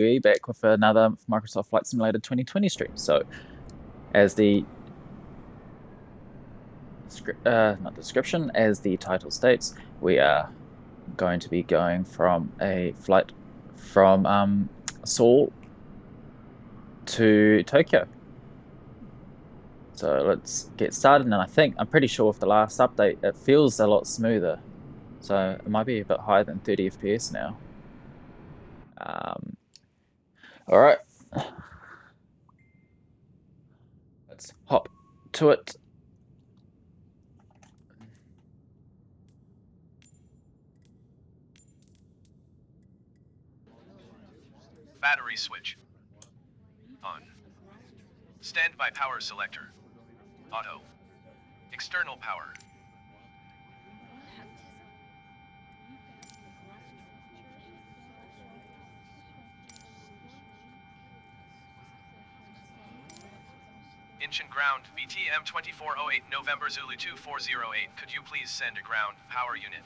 back with another Microsoft Flight Simulator 2020 stream. So, as the not description, as the title states, we are going to be going from a flight from Seoul to Tokyo. So let's get started, and I'm pretty sure with the last update it feels a lot smoother, so it might be a bit higher than 30 FPS now. All right, let's hop to it. Battery switch on. Standby power selector auto. External power. Incheon ground, BTM 2408 November Zulu 2408. Could you please send a ground power unit?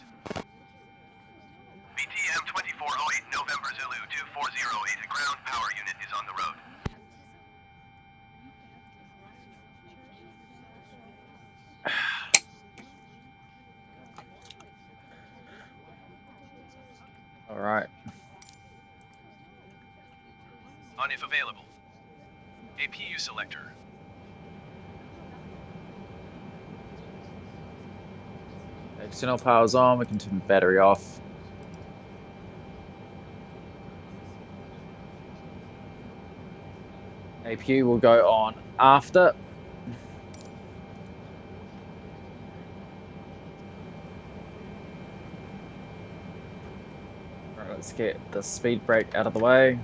BTM 2408 November Zulu 2408. A ground power unit is on the road. All right. On if available. APU selector. External power's on. We can turn the battery off. APU will go on after. Alright, let's get the speed brake out of the way.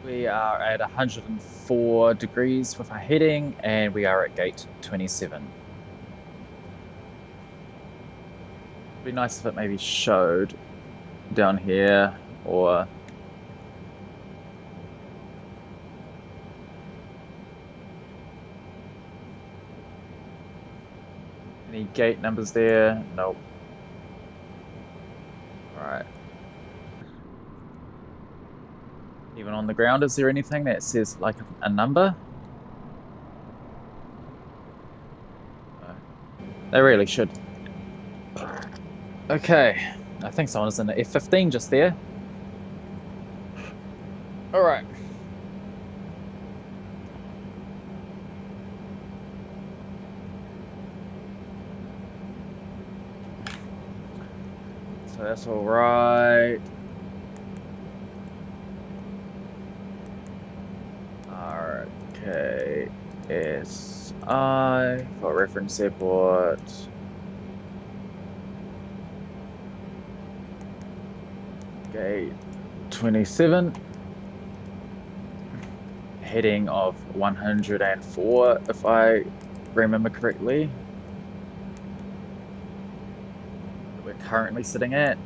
We are at 104 degrees with our heading, and we are at gate 27. It'd be nice if it maybe showed down here, or any gate numbers there? Nope. Alright. Even on the ground, is there anything that says like a number? No. They really should. Okay, I think someone's in the F-15 just there. Alright. So that's alright. RKSI for reference airport. Gate 27. Heading of 104, if I remember correctly. We're currently sitting at.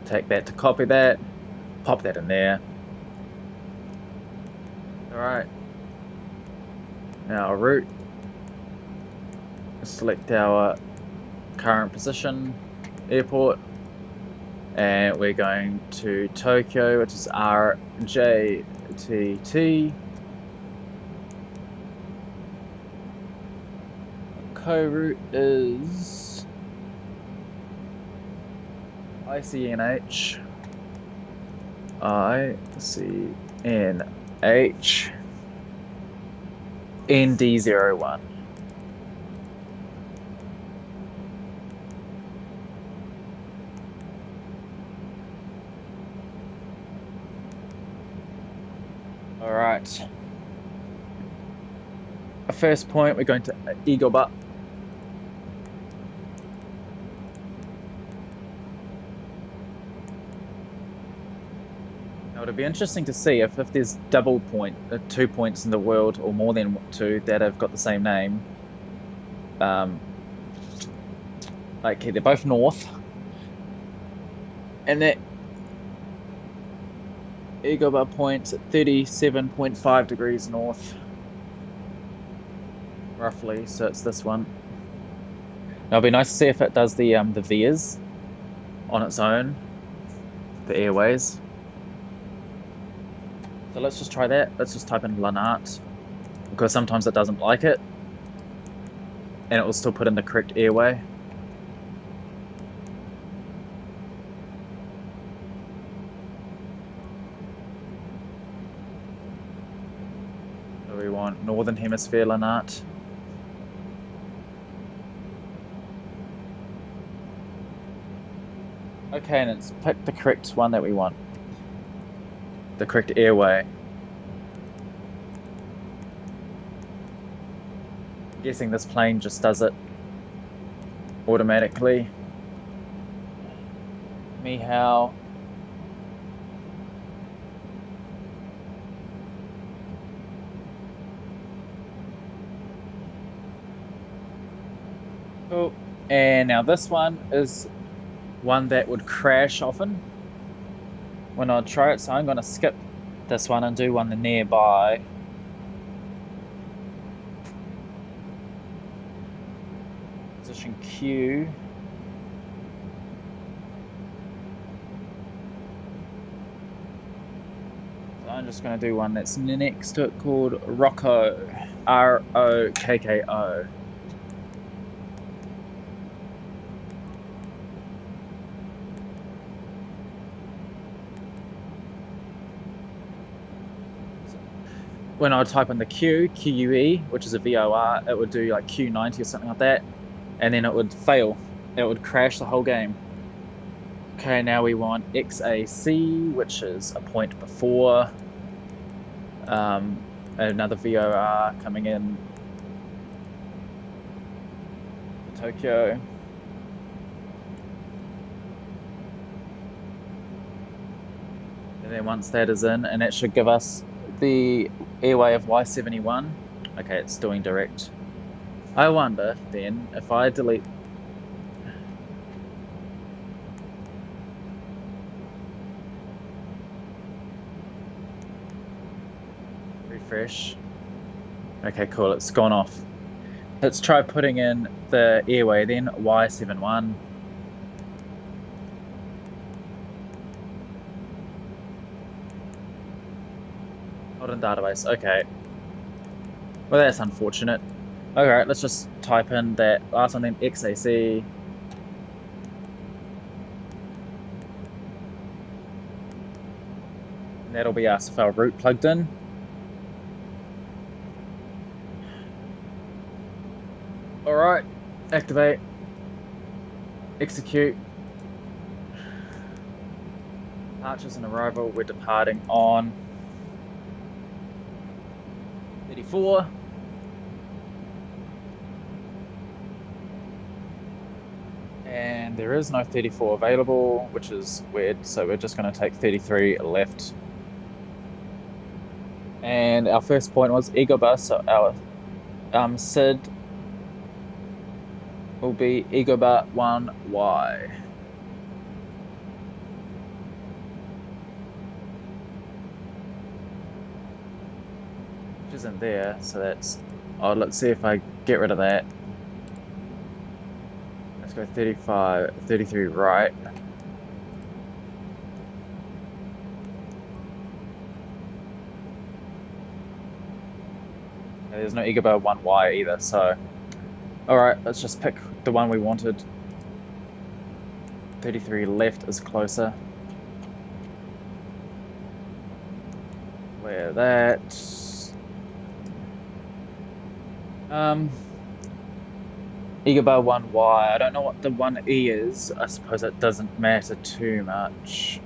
Take that to copy that. Pop that in there. Alright. Now route. Select our current position, airport. And we're going to Tokyo, which is RJTT. Co-route is ICNH. ICNH ND01. Alright. Our first point, we're going to Eagle Butt. Now it'll be interesting to see if there's double point, 2 points in the world, or more than two, that have got the same name. Like they're both north. And that Eagle Butt point's at 37.5 degrees north. Roughly, so it's this one. Now it'll be nice to see if it does the VIAs. on its own, the airways. So let's just try that. Let's just type in Lanat, because sometimes it doesn't like it, and it will still put in the correct airway. So we want Northern Hemisphere Lanat. Okay, and it's picked the correct one that we want. The correct airway. I'm guessing this plane just does it automatically. Meow. Cool. And now this one is one that would crash often when I try it, so I'm going to skip this one and do one nearby. Position Q. So I'm just going to do one that's next to it called Rocco. Rokko. When I type in the Q, QUE, which is a VOR, it would do like Q90 or something like that, and then it would fail. It would crash the whole game. Okay, now we want XAC, which is a point before. Another VOR coming in Tokyo. And then once that is in, and that should give us the airway of Y71. Okay, it's doing direct. I wonder then if I delete refresh. Okay, cool, it's gone off. Let's try putting in the airway then, Y71. Not in database, okay. Well, that's unfortunate. Alright, let's just type in that last one then, XAC. And that'll be us with our route plugged in. Alright, activate, execute. Departures and arrival, we're departing on 34. And there is no 34 available, which is weird, so we're just going to take 33 left. And our first point was Egobus, so our SID will be Egoba 1Y. Which isn't there, so that's... Oh, let's see if I get rid of that. Let's go 33 right. There's no Egoba 1Y either, so... Alright, let's just pick the one we wanted. 33 left is closer. Where that... Egoba 1Y, I don't know what the 1E is. I suppose it doesn't matter too much.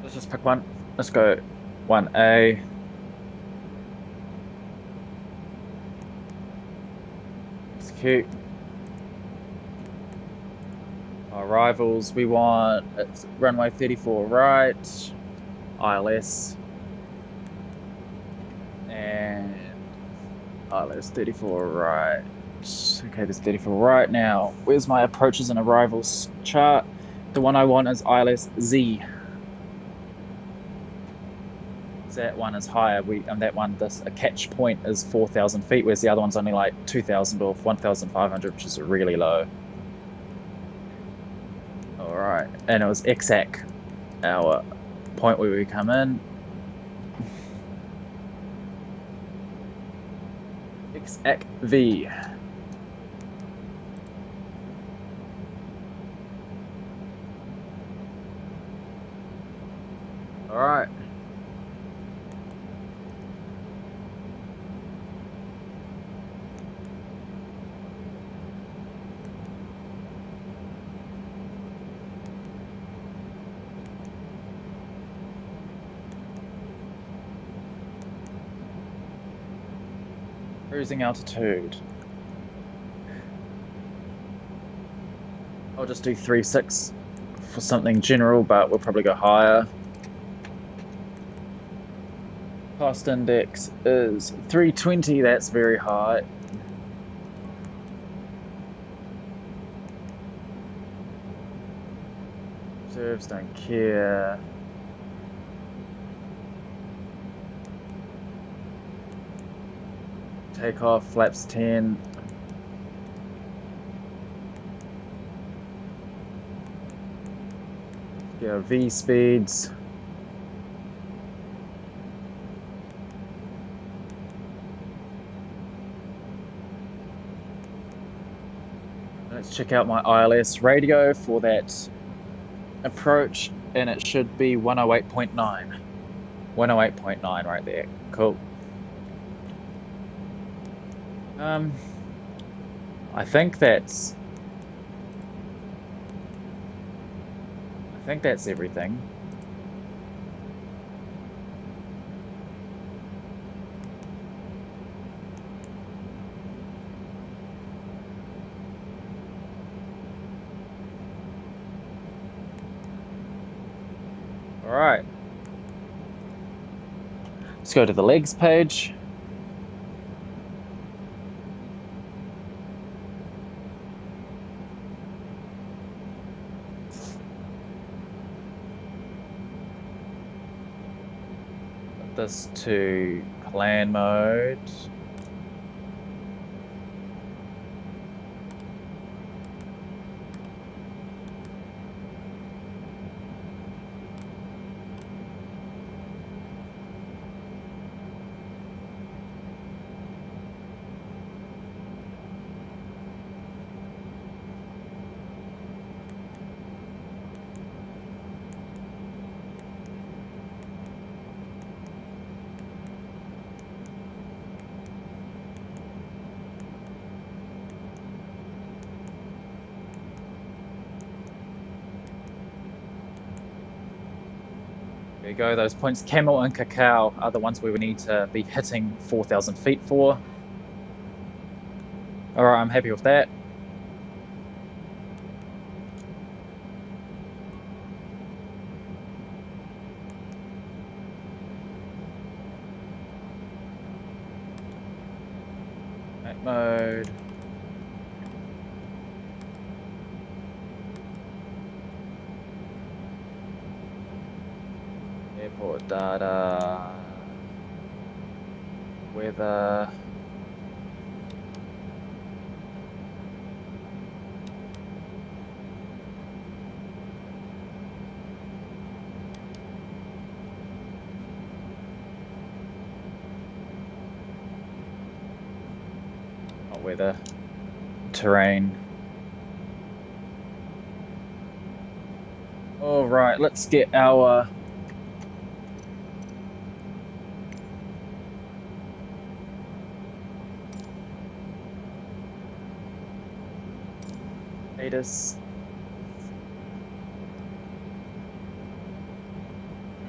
Let's just pick one. Let's go 1A. Execute. Arrivals, we want it's runway 34 right, ILS, and ILS 34 right. Okay, there's 34 right now. Where's my approaches and arrivals chart? The one I want is ILS Z. That one is higher. And that one, a catch point is 4,000 feet, whereas the other one's only like 2,000 or 1,500, which is really low. All right, and it was exact our point where we come in. Exact V. All right. Cruising altitude. I'll just do 3.6 for something general, but we'll probably go higher. Cost index is 320, that's very high. Reserves don't care. Takeoff, flaps 10. Go V speeds. Let's check out my ILS radio for that approach, and it should be 108.9. 108.9 right there. Cool. I think that's everything. All right. Let's go to the legs page. This to plan mode. There you go, those points, Camel and Cacao, are the ones we would need to be hitting 4,000 feet for. Alright, I'm happy with that. Night mode. Airport data, weather, not weather, terrain. All right, let's get our status.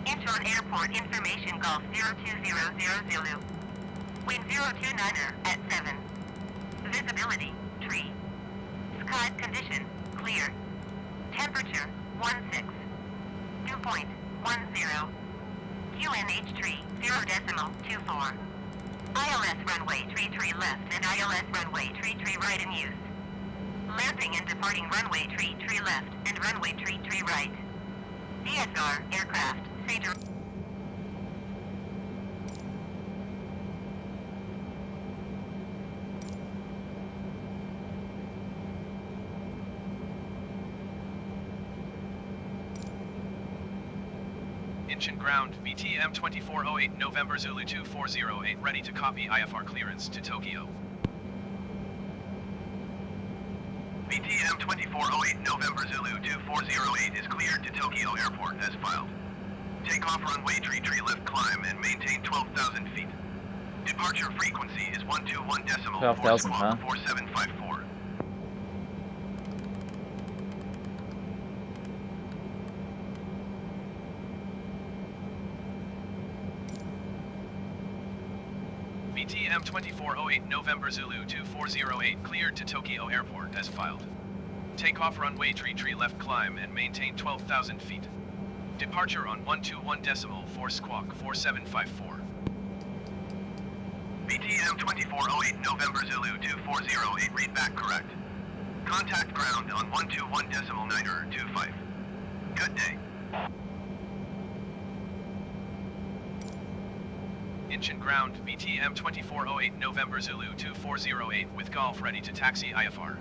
Incheon Airport Information Golf 02000 Zulu. Wind 029er at 7. Visibility, tree. Sky condition, clear. Temperature, 16. Dew point, 10. QNH tree, 0.24. ILS runway tree left and ILS runway tree right in use. Landing and departing runway tree left and runway tree right. DSR aircraft, say direct. Incheon Ground, VTM 2408 November Zulu 2408, ready to copy IFR clearance to Tokyo. VTM 2408 November Zulu 2408 is cleared to Tokyo Airport as filed. Takeoff runway tree left climb and maintain 12,000 feet. Departure frequency is 121.4 12,000, huh? 4754. VTM 2408 November Zulu 2408 cleared to Tokyo Airport as filed. Takeoff runway tree left climb and maintain 12,000 feet. Departure on 121.4 squawk 4754. VTM 2408 November Zulu 2408 read back correct. Contact ground on 121.925. Good day. Incheon Ground, VTM 2408 November Zulu 2408 with Golf ready to taxi IFR.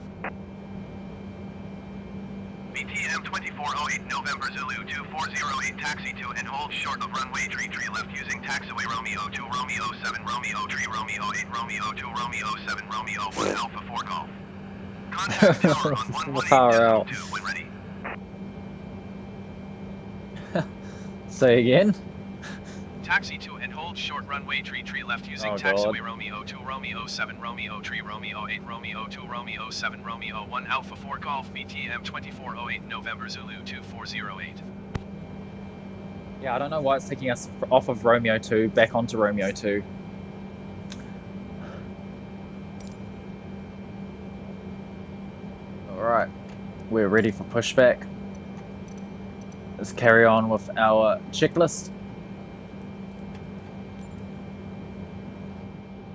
VTM 2408 November Zulu 2408 taxi to and hold short of runway tree left using taxiway Romeo 2 Romeo 7 Romeo 3 Romeo 8 Romeo 2 Romeo 7 Romeo 1 Alpha 4 Golf. Contact tower on 118.2 when ready. Say again? Taxi to and hold short runway tree left using taxiway Romeo 2 Romeo 7 Romeo 3 Romeo 8 Romeo 2 Romeo 7 Romeo 1 Alpha 4 Golf VTM 2408 November Zulu 2408. Yeah, I don't know why it's taking us off of Romeo 2 back onto Romeo 2. Alright, we're ready for pushback. Let's carry on with our checklist.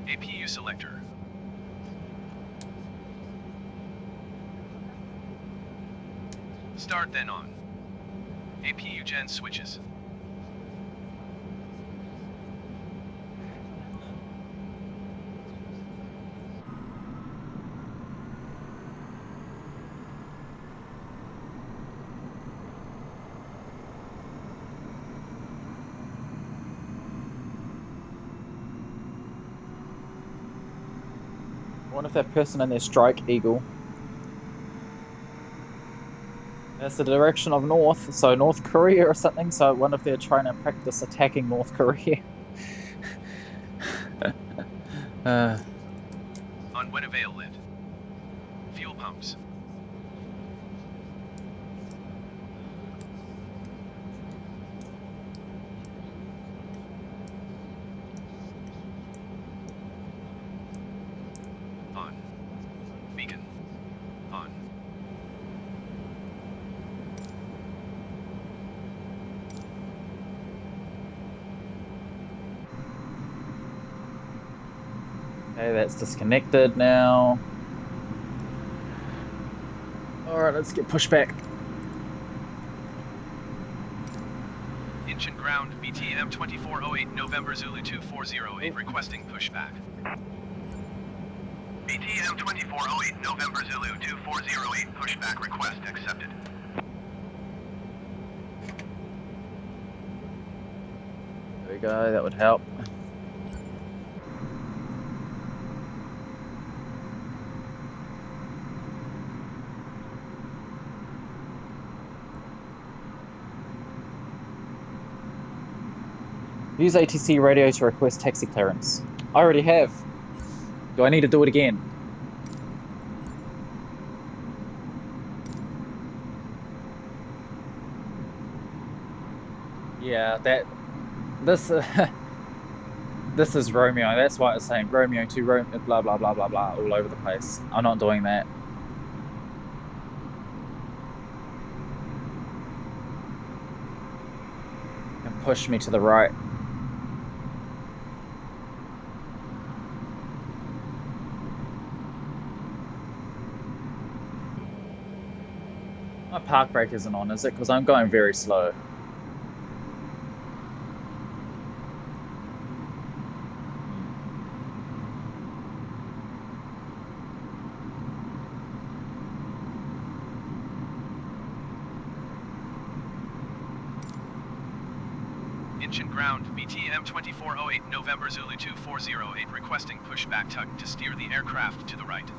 APU selector. Start then on. APU gen switches. I wonder if that person in their Strike Eagle. That's the direction of north, so North Korea or something, so I wonder if they're trying to practice attacking North Korea. On when avail lit. Fuel pumps. On. Beacon. On. Okay, that's disconnected now. Alright, let's get pushed back. Incheon Ground, VTM 2408 November Zulu 2408 requesting pushback. VTM 2408 November Zulu 2408 pushback request accepted. There we go, that would help. Use ATC radio to request taxi clearance. I already have. Do I need to do it again? Yeah, this is Romeo. That's why it's saying Romeo 2, blah blah blah blah blah all over the place. I'm not doing that. And push me to the right. park brake isn't on, is it? Because I'm going very slow. Incheon ground, BTM 2408 November Zulu 2408 requesting pushback tug to steer the aircraft to the right.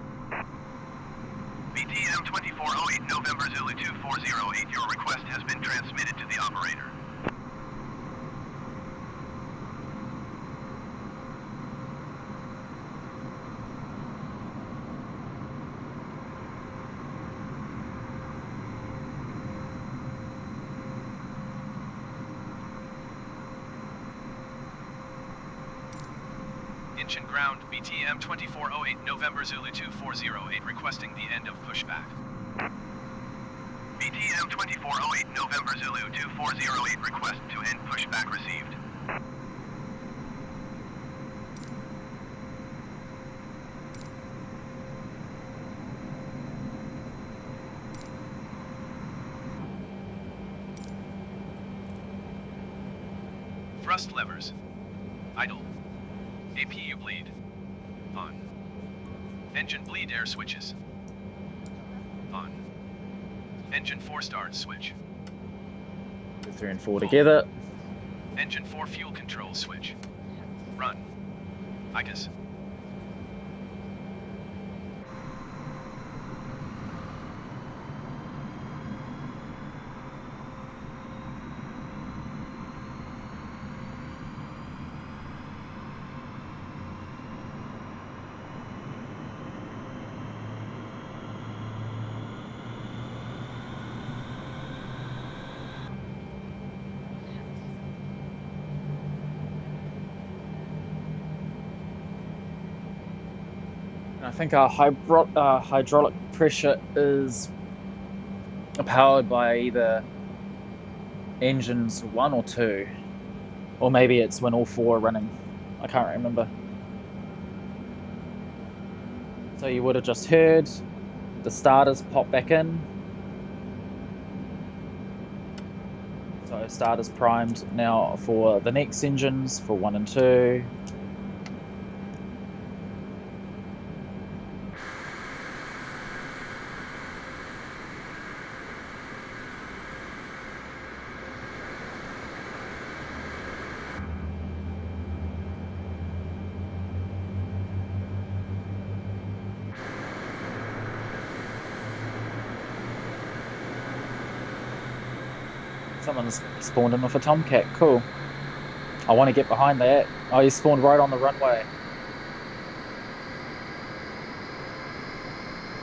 BTM 2408 November Zulu 2408, your request has been transmitted to the operator. Incheon ground, BTM 2408 November Zulu 2408 requesting the end of pushback. BTM 2408 November Zulu 2408 request to end pushback received. Thrust levers. Idle. APU bleed. On. Engine bleed air switches. On. Engine 4 start switch. 3 and 4 together. Engine 4 fuel control switch. Run. ICAS. I think our hydraulic pressure is powered by either engines 1 or 2, or maybe it's when all 4 are running. I can't remember. So you would have just heard the starters pop back in. So starters primed now for the next engines for 1 and 2. Someone's spawned in with a Tomcat, cool. I want to get behind that. Oh, he spawned right on the runway.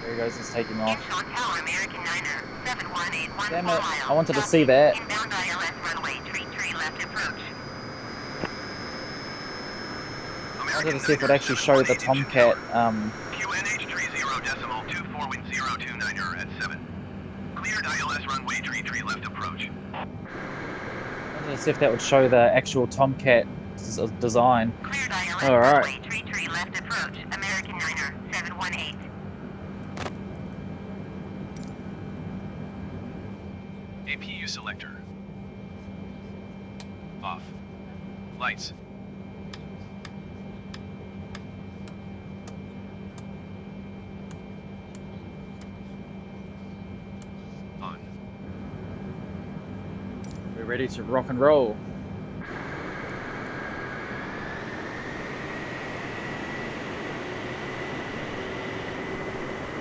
There he goes, he's taking off. Incheon Tower, American Niner, 7181 Damn 4 it, miles. I wanted to see that. Inbound ILS runway, tree left approach. I wanted to see if it would actually show the Tomcat. QNH 30.24 at 7. Cleared ILS runway tree left approach. I wanted to see if that would show the actual Tomcat design. Cleared ILS Alright. runway tree left approach. American Niner, 718. APU selector. Off. Lights. On. We're ready to rock and roll.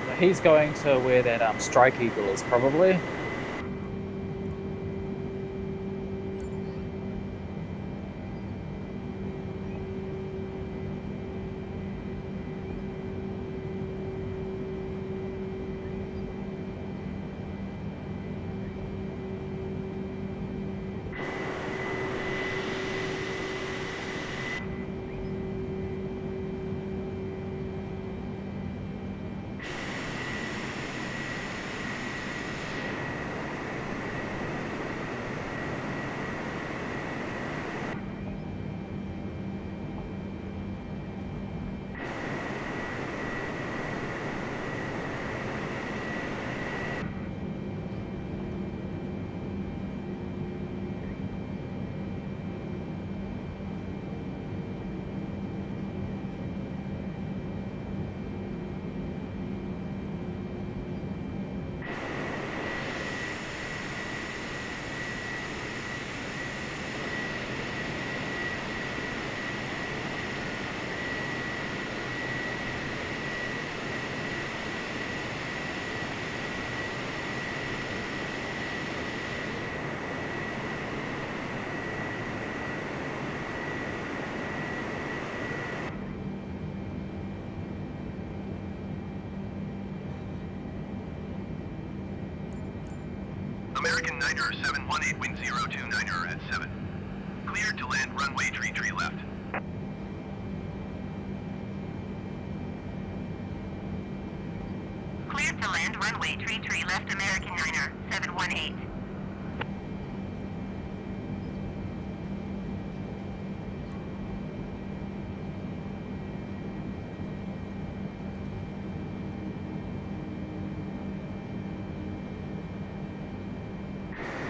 So he's going to where that Strike Eagle is probably. American Niner 718, wind 029er at 7. Cleared to land runway tree left. Cleared to land runway tree left, American Niner 718.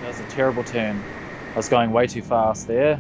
That was a terrible turn. I was going way too fast there.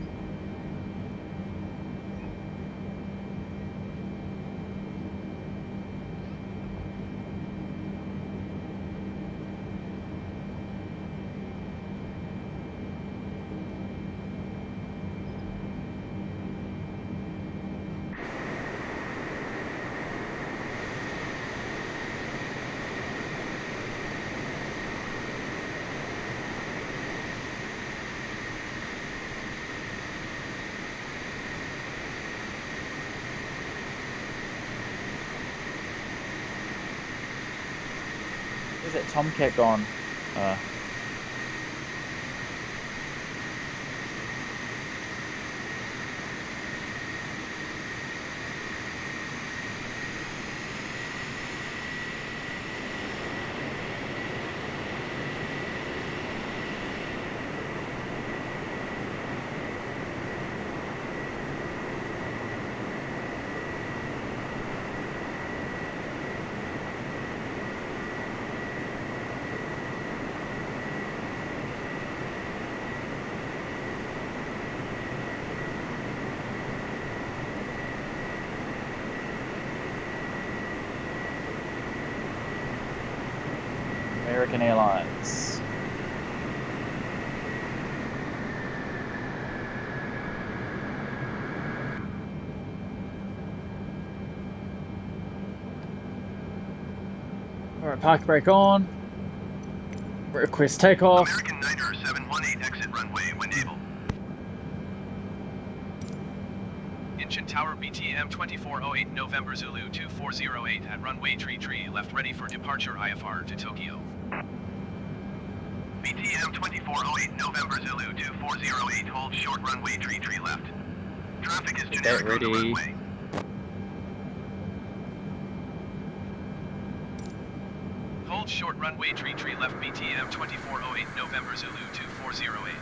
Where's that Tomcat gone? American Airlines. Alright, park brake on. Request takeoff. American Niner 718, exit runway when able. Incheon Tower BTM 2408 November Zulu 2408 at runway tree left, ready for departure IFR to Tokyo. BTM 2408 November Zulu 2408, hold short runway tree left. Traffic is generic on the runway. Hold short runway tree left, BTM 2408 November Zulu 2408.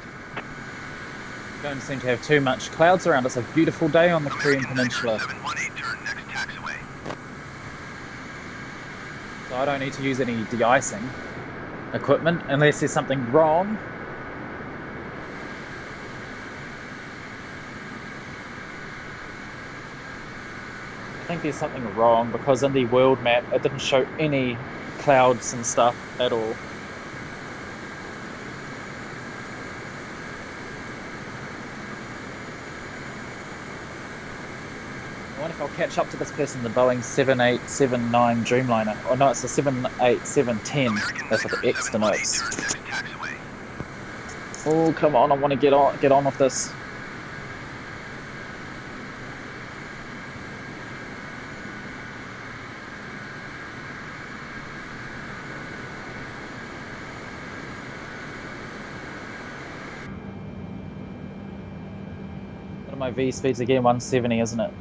Don't seem to have too much clouds around. It's a beautiful day on the Korean American Peninsula. 718, turn next taxiway. So I don't need to use any de-icing equipment unless there's something wrong. I think there's something wrong because in the world map it didn't show any clouds and stuff at all. I wonder if I'll catch up to this person, the Boeing 7879 Dreamliner. Oh no, it's the 78710. That's what the X denotes. Oh, come on, I want to get on with this. What are my V speeds again? 170, isn't it?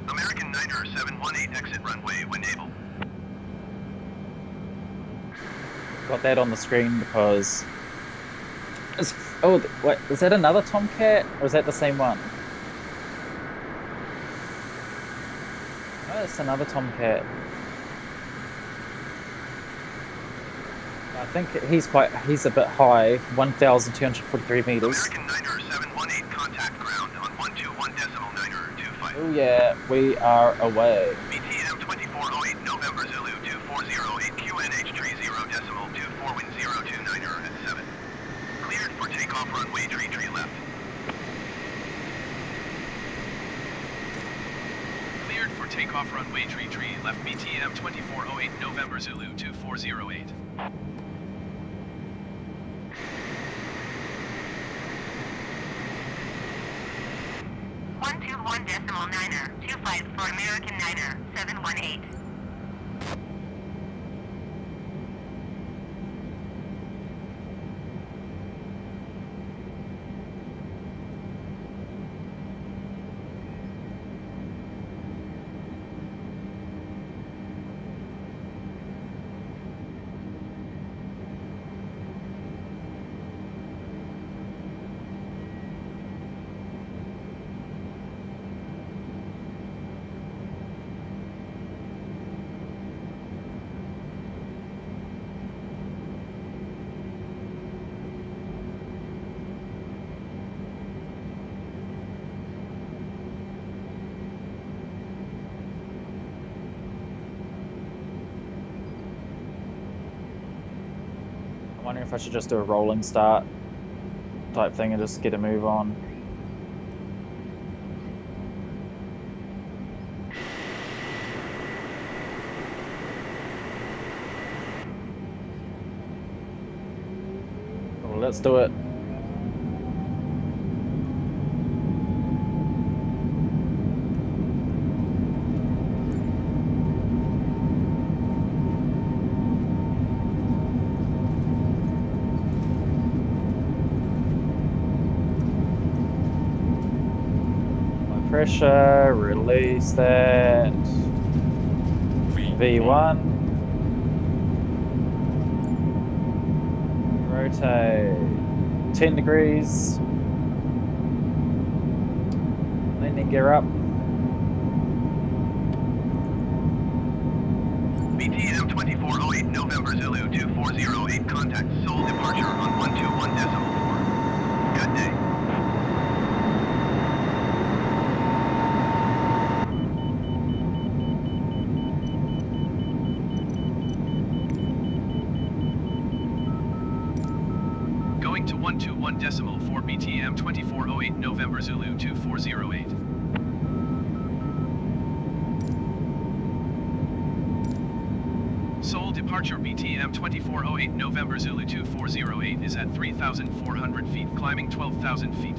American Niner 718, exit runway when able. Got that on the screen because... Oh, wait, is that another Tomcat? Or is that the same one? Oh, it's another Tomcat. I think he's a bit high, 1,243 meters. American Niner 718, contact ground on 121.925. Oh yeah, we are away. BTM 2408 November Zulu 2408 QNH 30.24 wind 029er at 7. Cleared for takeoff runway tree left. Cleared for takeoff runway tree left, BTM 2408 November Zulu 2408. 1.9er, 25 for American Niner, 718. I'm wondering if I should just do a rolling start type thing and just get a move on. Well, let's do it. Pressure, release that. V1. Rotate 10 degrees. Landing gear up. BTM 2408 November Zulu 2408, contact Seoul departure on 121.4. Good day. Going to 121.4 BTM 2408 November Zulu 2408. Seoul departure BTM 2408 November Zulu 2408 is at 3,400 feet, climbing 12,000 feet.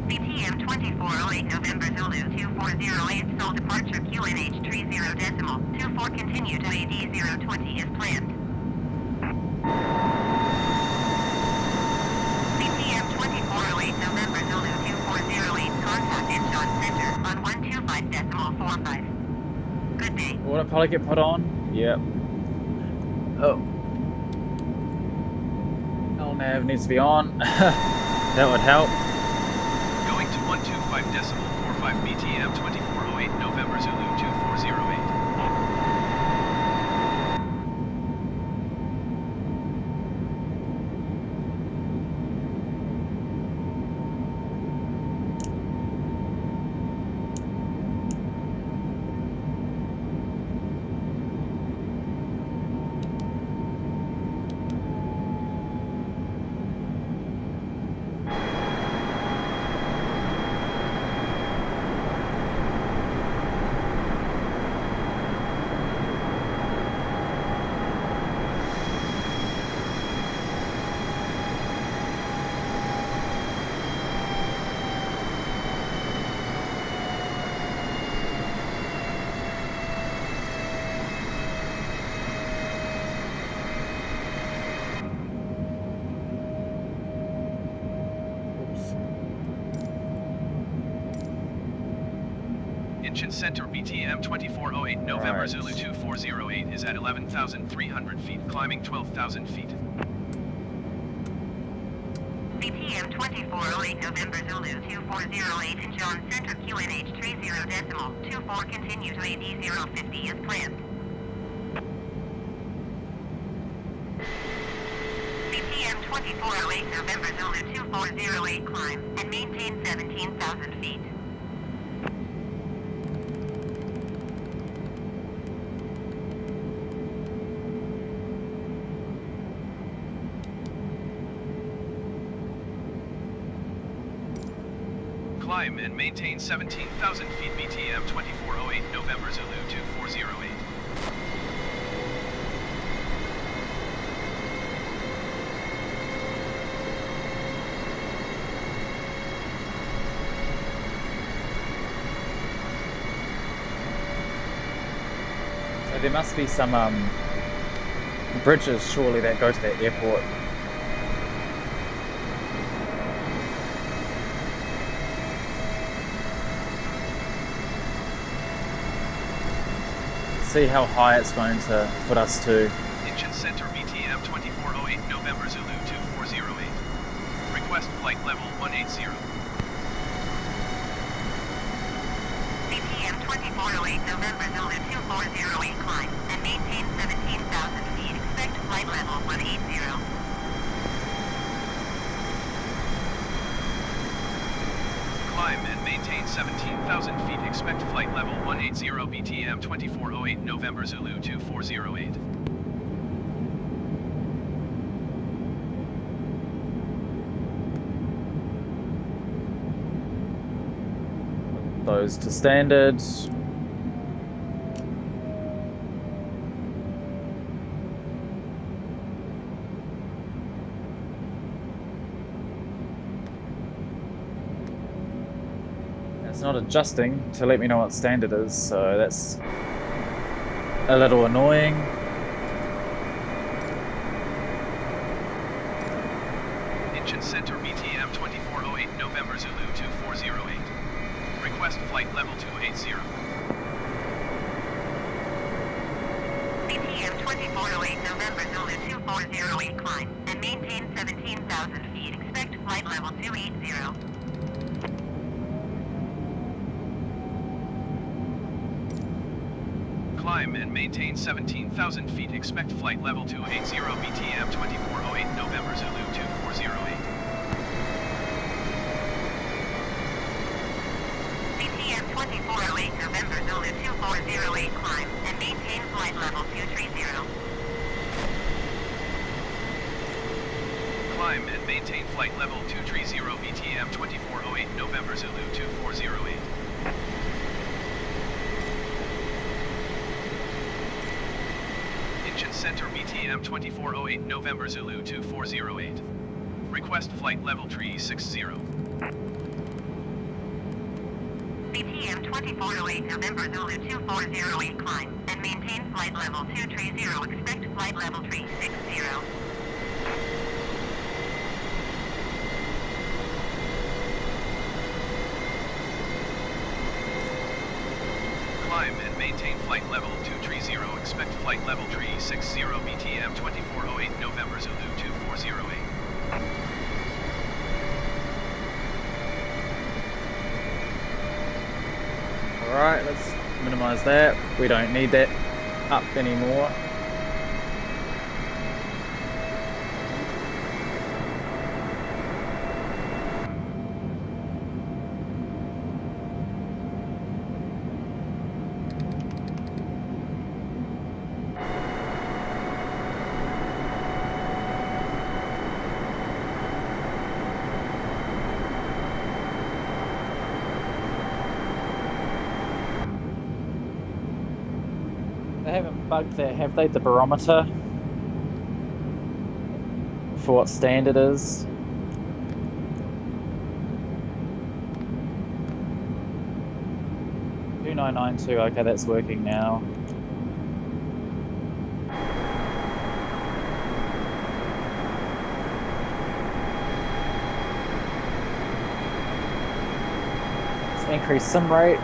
BTM 2408 November Zulu 2408, Seoul departure QNH 30.24, continue to AD 020 as planned. BTM 2408 November Zulu 2408, contact Incheon Center on 125.45. Good day. Will it probably get put on? Yep. Oh. LNAV needs to be on. That would help. Going to 125.45 BTM 2408 November Zulu 2408. Incheon Center BTM 2408 November Right. Zulu 2408 is at 11,300 feet, climbing 12,000 feet. BTM 2408 November Zulu 2408, Incheon Center QNH 30.24, continue to AD 050 as planned. BTM 2408 November Zulu 2408, climb and maintain 17,000 feet. Climb and maintain 17,000 feet BTM 2408 November Zulu 2408. There must be some bridges surely that go to that airport. See how high it's going to put us to. Incheon Center BTM 2408 November Zulu 2408. Request flight level 180. BTM 2408 November Zulu 2408 climb and maintain 17,000 feet. Expect flight level 180. Climb and maintain 17,000 feet. Expect flight level 180 BTM 2408 November Zulu 2408. Those to standard. It's not adjusting to let me know what standard is, so that's a little annoying. Incheon Center BTM 2408 November Zulu 2408. Request flight level 280. BTM 2408 November Zulu 2408 climb and maintain 17,000 feet. Expect flight level 280. Climb and maintain 17,000 feet. Expect flight level 280 BTM 2408 November Zulu 2408. BTM 2408 November Zulu 2408 climb and maintain flight level 230. Climb and maintain flight level 230 BTM 2408 November Zulu 2408. Incheon Center BTM 2408 November Zulu 2408. Request flight level 360. BTM 2408 November Zulu 2408 climb and maintain flight level 230. Expect flight level 360. Climb and maintain flight level 230. Expect flight level 360 BTM 2408 November Zulu 2408. Alright, let's minimize that. We don't need that up anymore. They haven't bugged that, have they? The barometer for what standard is. Two 2992, okay, that's working now. Let's increase sim rate.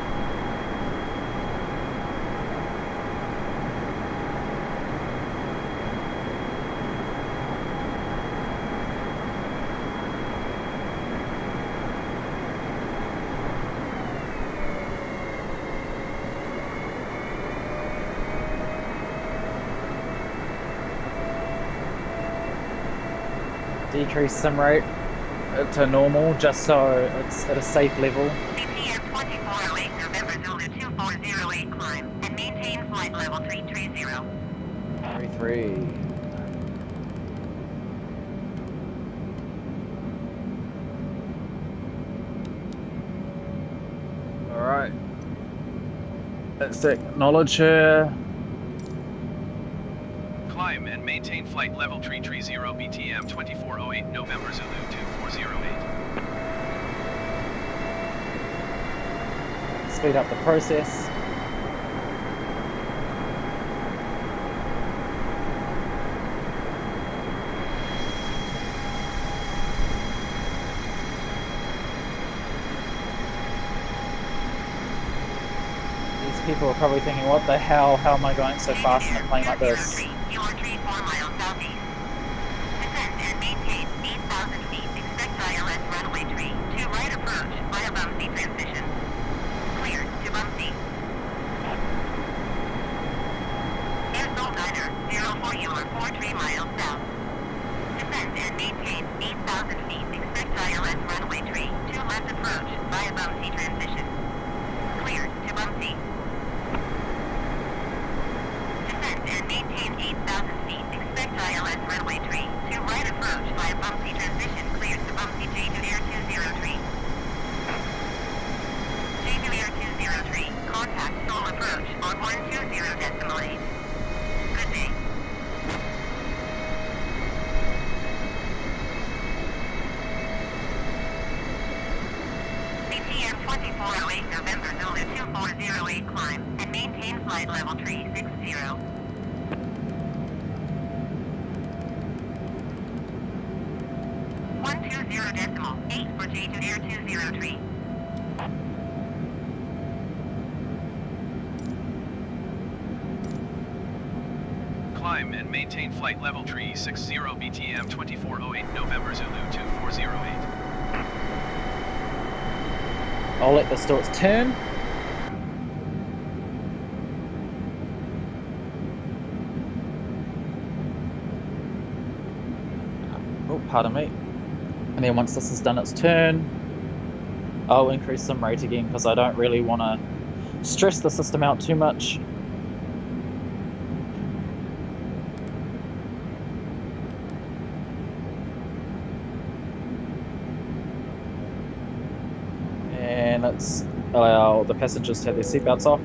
Decrease sim rate to normal just so it's at a safe level. BTM 2408 November Zulu 2408 climb and maintain flight level 330. 33. Alright. Let's acknowledge her. Climb and maintain flight level 330 BTM 2408 November Zulu 2408. Speed up the process. people are probably thinking, what the hell, how am I going so fast in a plane like this? You are 3 4 miles southeast. Descend and maintain 8,000 feet. Expect ILS runway 2 right approach via bumpy transition. Clear to bumpy. Air Seoul Niner 04, you are 43 miles south. Descend and maintain 8,000 feet. Expect ILS runway 2 left approach via bumpy transition. Clear to bumpy. Descend and maintain 8,000 feet. Expect ILS runway 2 right approach via bumpy transition. Clear to bumpy J2 Air 203. J2 Air 203. Contact Seoul approach on 120.8. Good day. BTM 2408 November Zulu 2408 climb and maintain flight level 360. 120.8 for J2 Air 203. Climb and maintain flight level 360 BTM 2408 November Zulu 2408. I'll let this do its turn. Oh, pardon me. And then once this has done its turn, I'll increase some rate again because I don't really want to stress the system out too much. And let's allow the passengers to have their seatbelts off.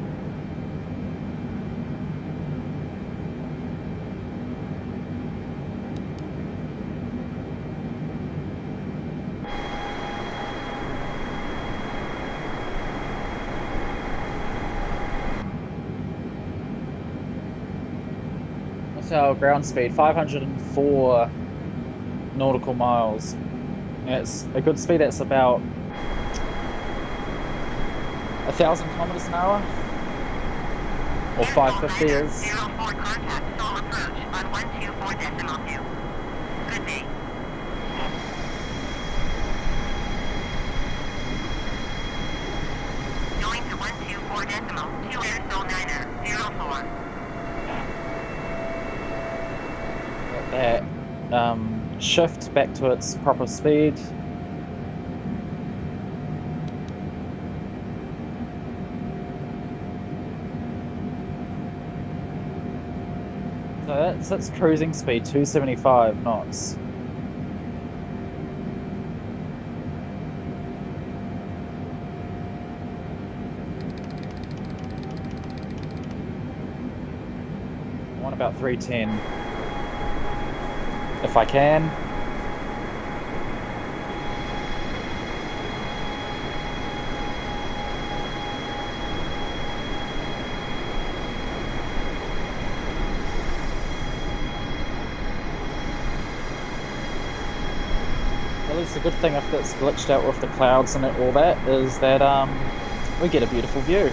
What's our ground speed? 504 nautical miles. And it's a good speed. That's about 1,000 kilometers an hour, or 550 is. 04 contact Seoul approach on 124.2. Good day. Going to 124.2 Air Seoul Niner 04. Let that shift back to its proper speed. So that's its cruising speed, 275 knots. I want about 310 if I can. At least the good thing if it's glitched out with the clouds and all that is that we get a beautiful view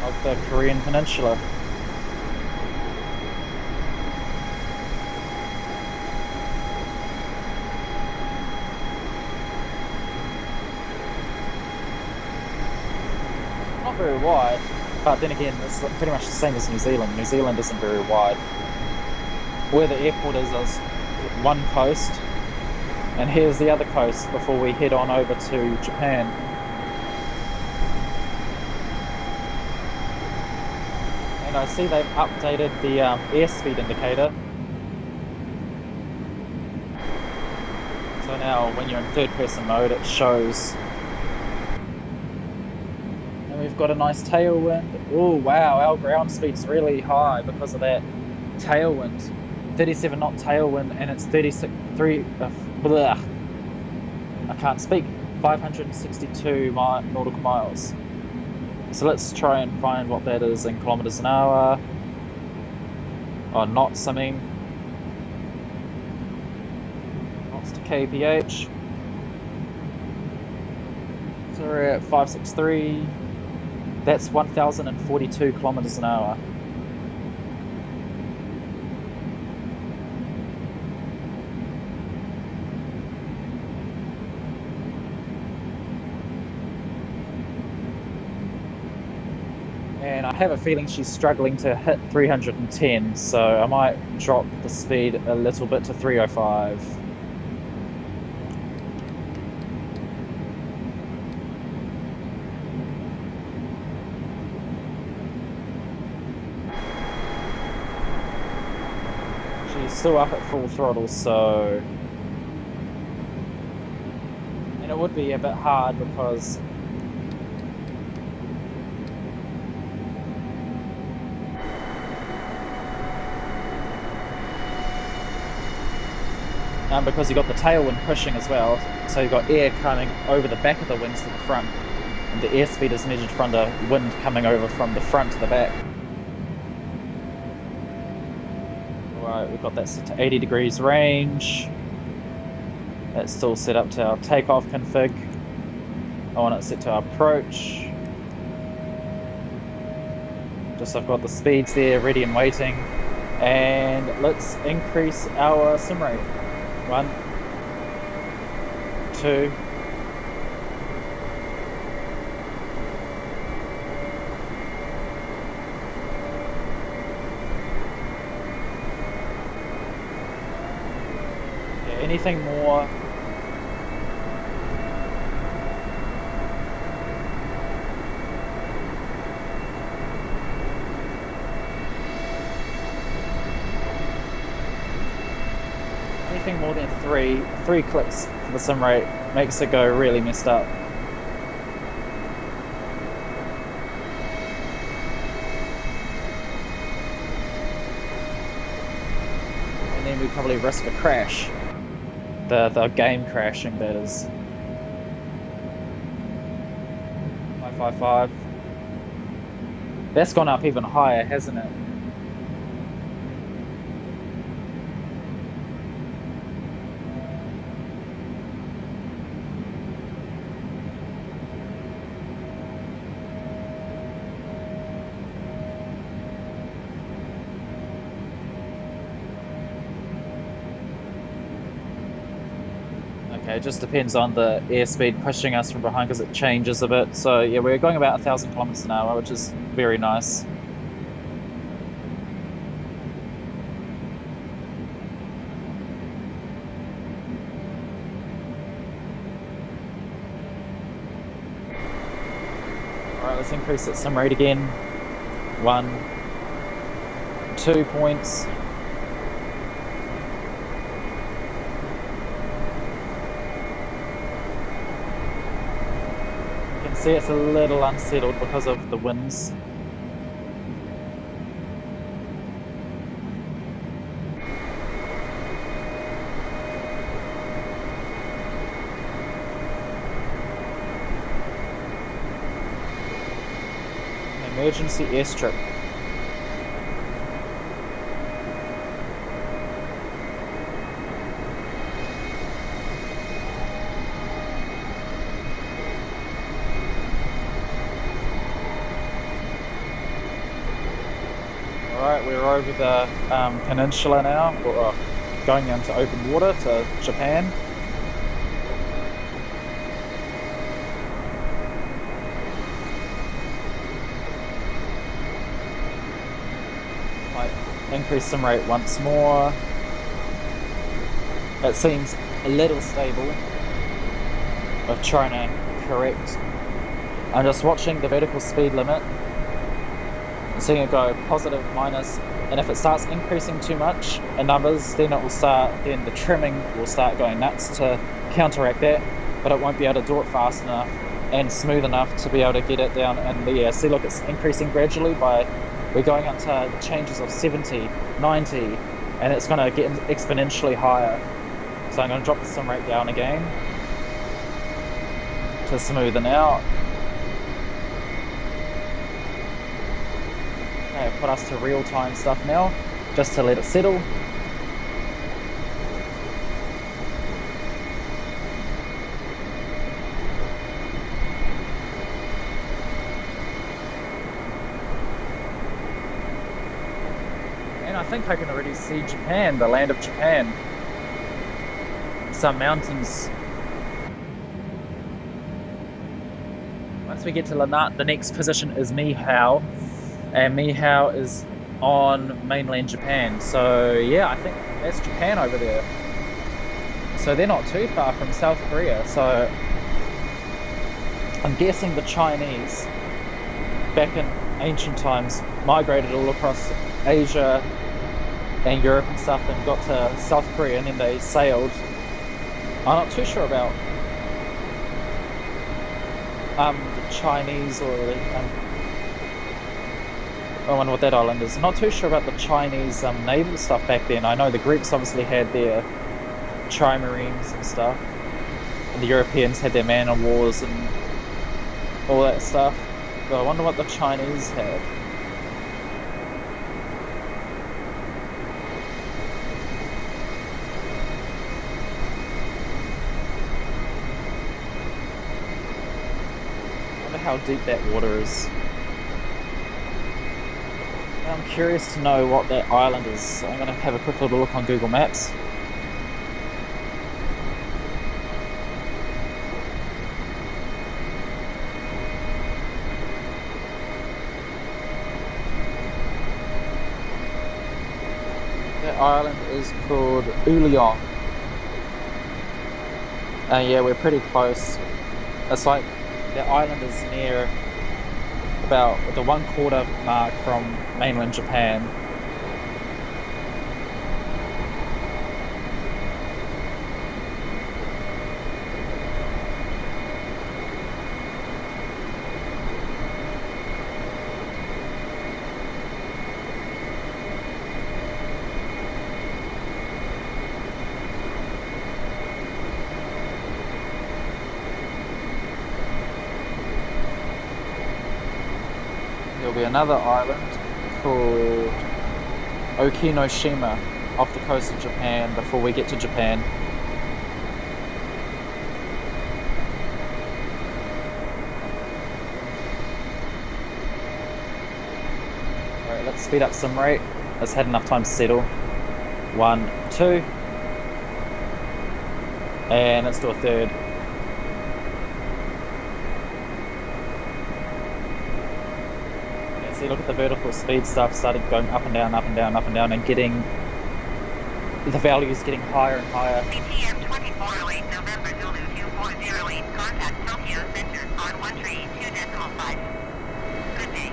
of the Korean peninsula. Not very wide, but then again it's pretty much the same as New Zealand. New Zealand isn't very wide. Where the airport is one coast, and here's the other coast before we head on over to Japan. And I see they've updated the airspeed indicator. So now when you're in third person mode it shows. And we've got a nice tailwind. Oh wow, our ground speed's really high because of that tailwind. 37 knot tailwind, and it's 562 nautical miles. So let's try and find what that is in kilometers an hour, or knots, I mean. Knots to kph. So we're at 563. That's 1,042 kilometers an hour. And I have a feeling she's struggling to hit 310, so I might drop the speed a little bit to 305. She's still up at full throttle, so... And it would be a bit hard because you've got the tailwind pushing as well, so you've got air coming over the back of the wings to the front, and the airspeed is measured from the wind coming over from the front to the back. Alright, we've got that set to 80 degrees range. That's still set up to our takeoff config. I want it set to our approach. Just I've got the speeds there ready and waiting. And let's increase our sim rate. 1, 2, yeah, anything more. Anything more than three clicks for the sim rate makes it go really messed up. And then we probably risk a crash. The game crashing, that is. 555. That's gone up even higher, hasn't it? Okay, it just depends on the airspeed pushing us from behind because it changes a bit. So yeah, we're going about 1,000 kilometers an hour, which is very nice. Alright, let's increase that sim rate again. 1, 2 points. See, it's a little unsettled because of the winds. Emergency airstrip. Alright, we're over the peninsula now, or going into open water to Japan. Might increase sim rate once more. It seems a little stable. I'm trying to correct. I'm just watching the vertical speed limit. Seeing it go positive, minus, and if it starts increasing too much in numbers, then then the trimming will start going nuts to counteract that, but it won't be able to do it fast enough and smooth enough to be able to get it down in the air. See, look, it's increasing gradually we're going up to changes of 70, 90, and it's going to get exponentially higher. So I'm going to drop the sim rate down again to smoothen out. Okay, put us to real-time stuff now, just to let it settle. think I can already see Japan, the land of Japan. Some mountains. Once we get to Lanat, the next position is Mihao, and Mihao is on mainland Japan. So yeah, I think that's Japan over there. So they're not too far from South Korea. So I'm guessing the Chinese, back in ancient times, migrated all across Asia and Europe and stuff and got to South Korea, and then they sailed. I'm not too sure about the Chinese or I wonder what that island is. I'm not too sure about the Chinese naval stuff back then. I know the Greeks obviously had their trimarines and stuff, and the Europeans had their man-of-wars and all that stuff. But I wonder what the Chinese have. I wonder how deep that water is. I'm curious to know what that island is. So I'm going to have a quick little look on Google Maps. That island is called Uliong. Yeah, we're pretty close. It's like the island is near about the 1/4 mark from mainland Japan. There'll be another island called Okinoshima off the coast of Japan before we get to Japan. Alright, let's speed up some rate. Let's had enough time to settle. 1, 2. And let's do a third. See, look at the vertical speed stuff started going up and down, up and down, up and down, and getting the values getting higher and higher. BTM 2408 November Zulu 2408, contact Tokyo Center on 132.5. Good day.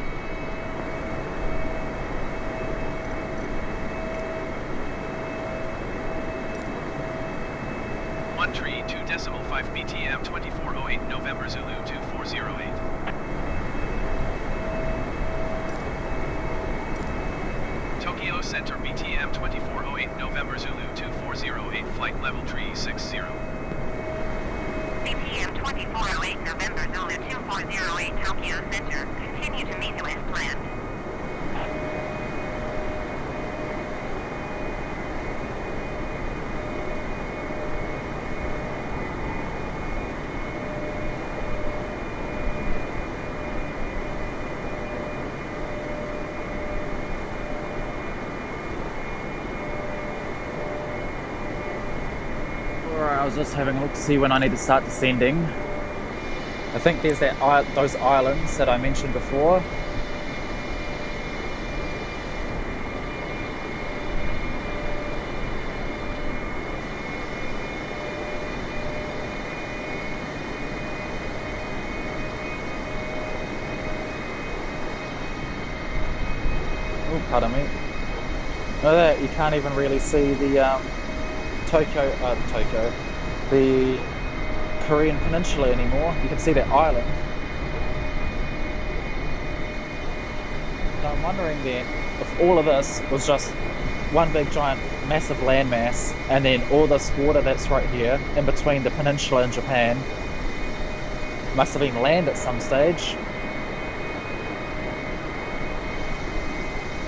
One tree 2.5 BTM 2408 November Zulu 2408. Tokyo Center BTM 2408 November Zulu 2408 flight level 360. BTM 2408 November Zulu 2408 Tokyo Center. Continue to meet as planned. I was just having a look to see when I need to start descending. I think there's those islands that I mentioned before. Oh, pardon me. No, that you can't even really see the the Korean peninsula anymore. You can see that island. So I'm wondering then if all of this was just one big giant massive landmass, and then all this water that's right here in between the peninsula and Japan must have been land at some stage,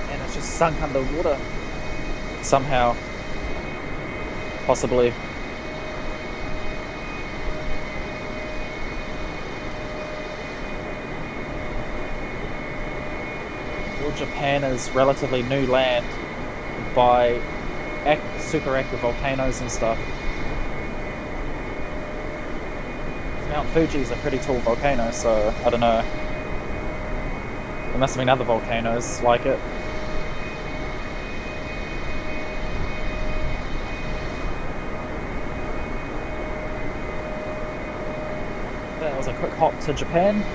and it's just sunk under water somehow, possibly. Japan is relatively new land by super active volcanoes and stuff. Mount Fuji is a pretty tall volcano, so I don't know. There must have been other volcanoes like it. That was a quick hop to Japan.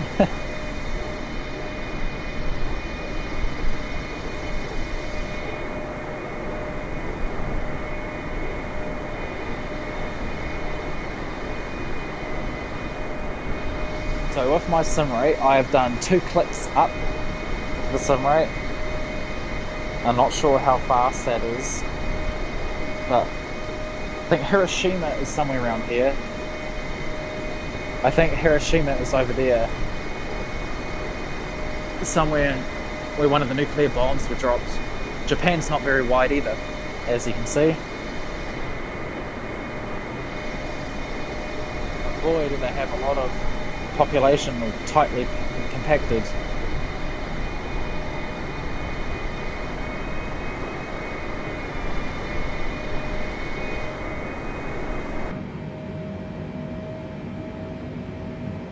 So with my sim rate, I have done 2 clicks up the sim rate. I'm not sure how fast that is, but I think Hiroshima is somewhere around here. I think Hiroshima is over there, somewhere where one of the nuclear bombs were dropped. Japan's not very wide either, as you can see. Boy, do they have a lot of population tightly compacted.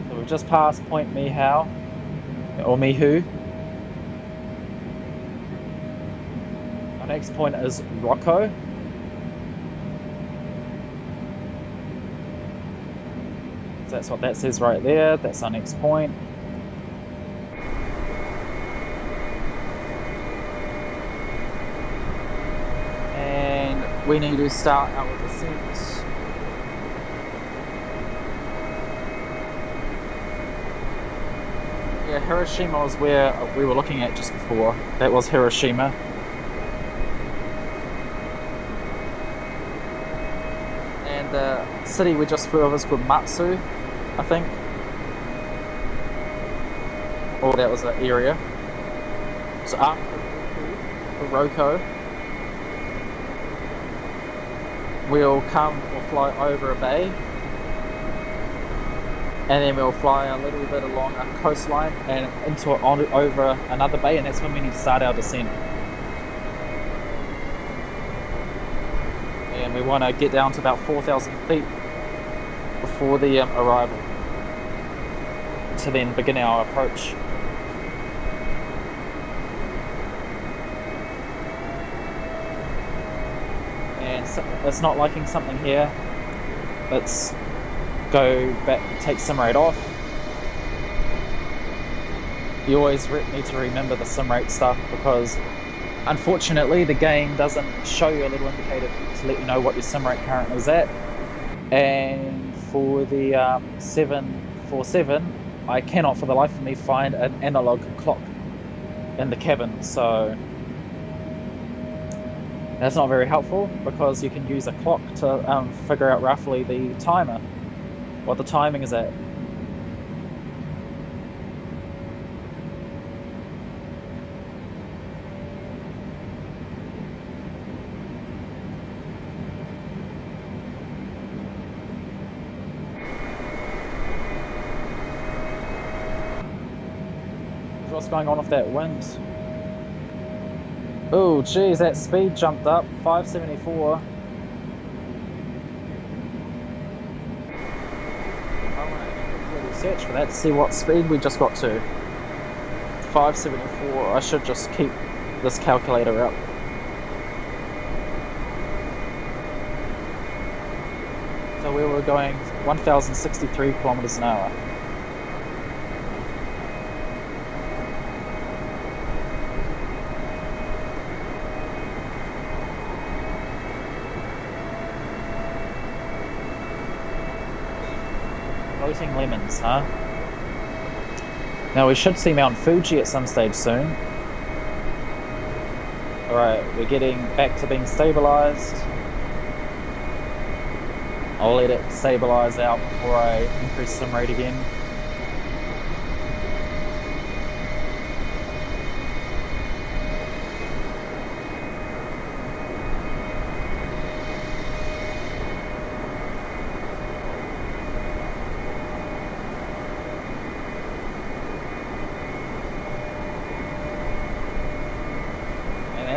So we've just passed Point Mihao, or Mihu. Our next point is Rocco. That's what that says right there. That's our next point. And we need to start our descent. Yeah, Hiroshima was where we were looking at just before. That was Hiroshima. And the city we just flew over is called Matsu, I think. Oh, that was an area. So after Roko, we'll fly over a bay, and then we'll fly a little bit along a coastline and over another bay, and that's when we need to start our descent. And we want to get down to about 4,000 feet before the arrival, to then begin our approach. And so, it's not liking something here. Let's go back, take sim rate off. You always need to remember the sim rate stuff, because unfortunately the game doesn't show you a little indicator to let you know what your sim rate currently is at. And for the 747, I cannot for the life of me find an analog clock in the cabin, so that's not very helpful, because you can use a clock to figure out roughly the timer, what the timing is at. What's going on with that wind? Oh geez, that speed jumped up, 574. I want to quickly search for that to see what speed we just got to. 574, I should just keep this calculator up. So we were going 1,063 kilometers an hour. Floating lemons, huh? Now we should see Mount Fuji at some stage soon. Alright, we're getting back to being stabilized. I'll let it stabilize out before I increase sim rate again.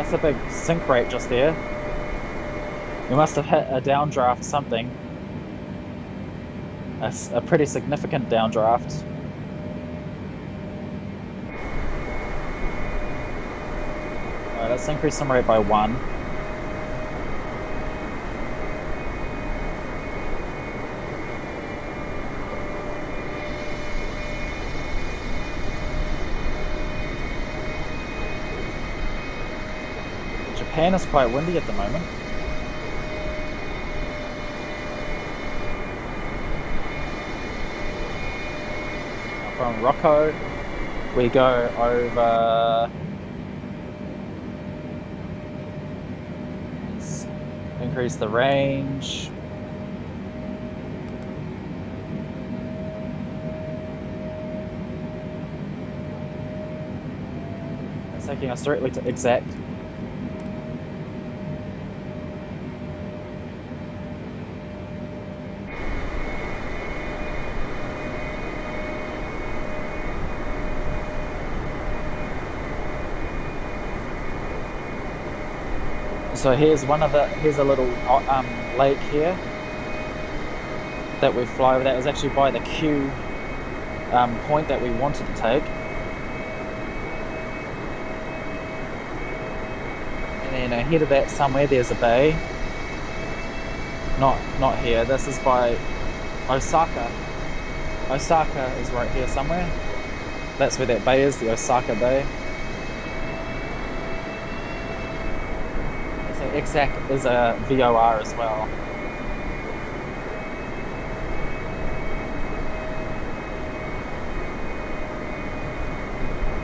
That's a big sink rate just there. We must have hit a downdraft or something. A pretty significant downdraft. Alright, let's increase sim rate by 1. Japan is quite windy at the moment. From Rocco, we go over. Let's increase the range. It's taking us directly to exact. So here's a little lake here that we fly over. That was actually by the Q point that we wanted to take. And then ahead of that somewhere there's a bay. Not here, this is by Osaka. Osaka is right here somewhere. That's where that bay is, the Osaka Bay. Exact is a VOR as well.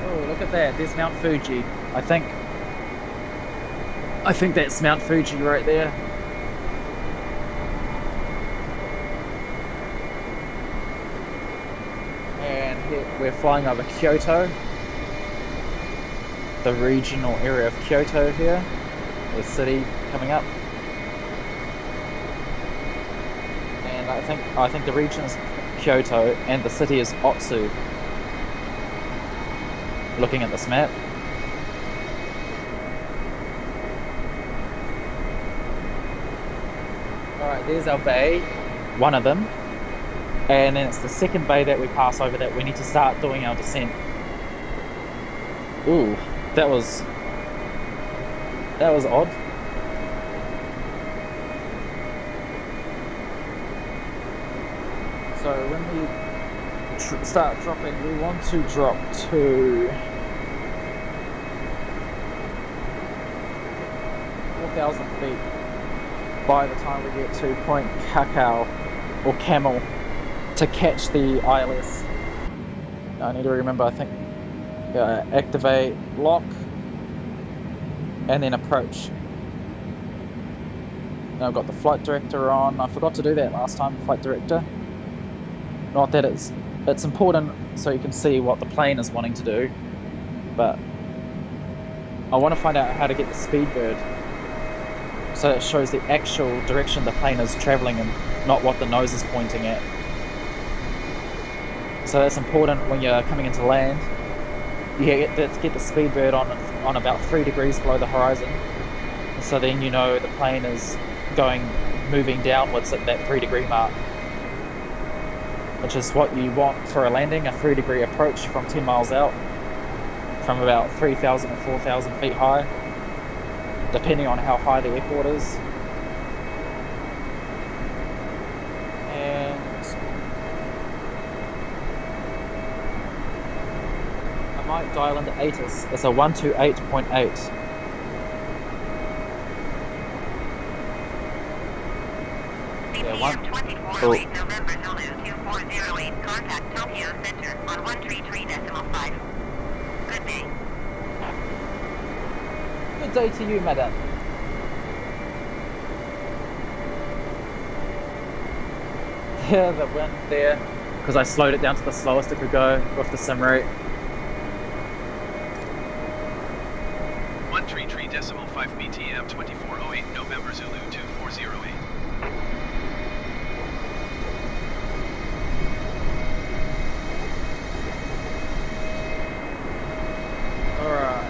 Oh, look at that! There's Mount Fuji. I think that's Mount Fuji right there. And here we're flying over Kyoto, the regional area of Kyoto here. The city coming up, and I think the region is Kyoto and the city is Otsu. Looking at this map. Alright, there's our bay, one of them, and then it's the second bay that we pass over that we need to start doing our descent. Ooh, that was odd. So when we start dropping, we want to drop to 4,000 feet by the time we get to Point Kakao or Camel to catch the ILS. I need to remember, I think, activate lock and then approach. Now I've got the flight director on. I forgot to do that last time, flight director. Not that it's important so you can see what the plane is wanting to do, but I want to find out how to get the speed bird so it shows the actual direction the plane is traveling in, not what the nose is pointing at. So that's important when you're coming into land. You get the speed bird on about 3 degrees below the horizon, so then you know the plane is moving downwards at that 3-degree mark, which is what you want for a landing, a 3-degree approach from 10 miles out, from about 3,000 or 4,000 feet high, depending on how high the airport is. Might dial into ATIS. It's a 128.8. CPM 2408 November Zulu 2408. Contact Tokyo Center on 133.5. Good day. Good day to you, madam. Yeah, the wind there, because I slowed it down to the slowest it could go with the sim rate. 133.5 BTM 2408 November Zulu 2408. Alright.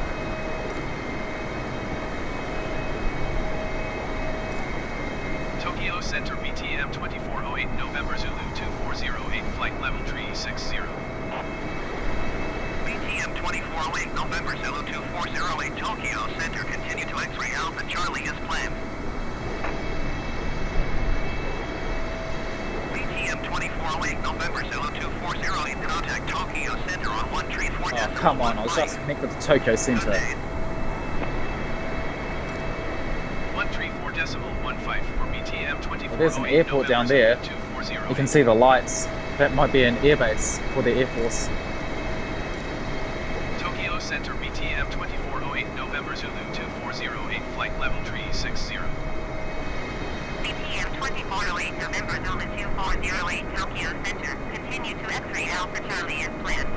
level 360. BTM 2408 November Zulu 2408 Tokyo Center, continue to X-ray Alpha Charlie as planned. BTM 2408 November Zulu 2408 contact Tokyo Center on 134. Oh, come on, I was just connected to Tokyo Center. 134.154 BTM 2408. Well, there's an airport down there. You can see the lights. That might be an airbase for the Air Force. Tokyo Center BTM 2408 November Zulu 2408 flight level 360. BTM 2408 November Zulu 2408 Tokyo Center. Continue to X-ray Alpha Charlie as planned.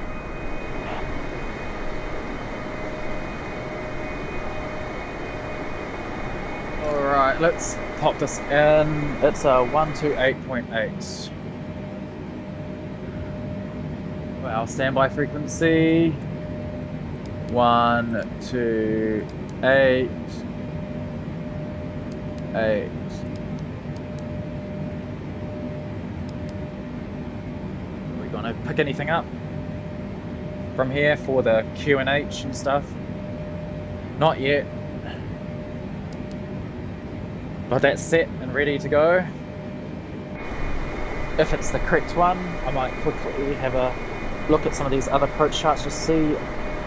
Alright, let's pop this in. It's a 128.8. Wow, standby frequency. 128.8. Are we gonna pick anything up from here for the Q&H and stuff? Not yet. But that's set and ready to go. If it's the correct one, I might quickly have a look at some of these other approach charts to see.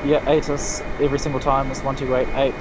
Yeah, ATIS every single time is 1288.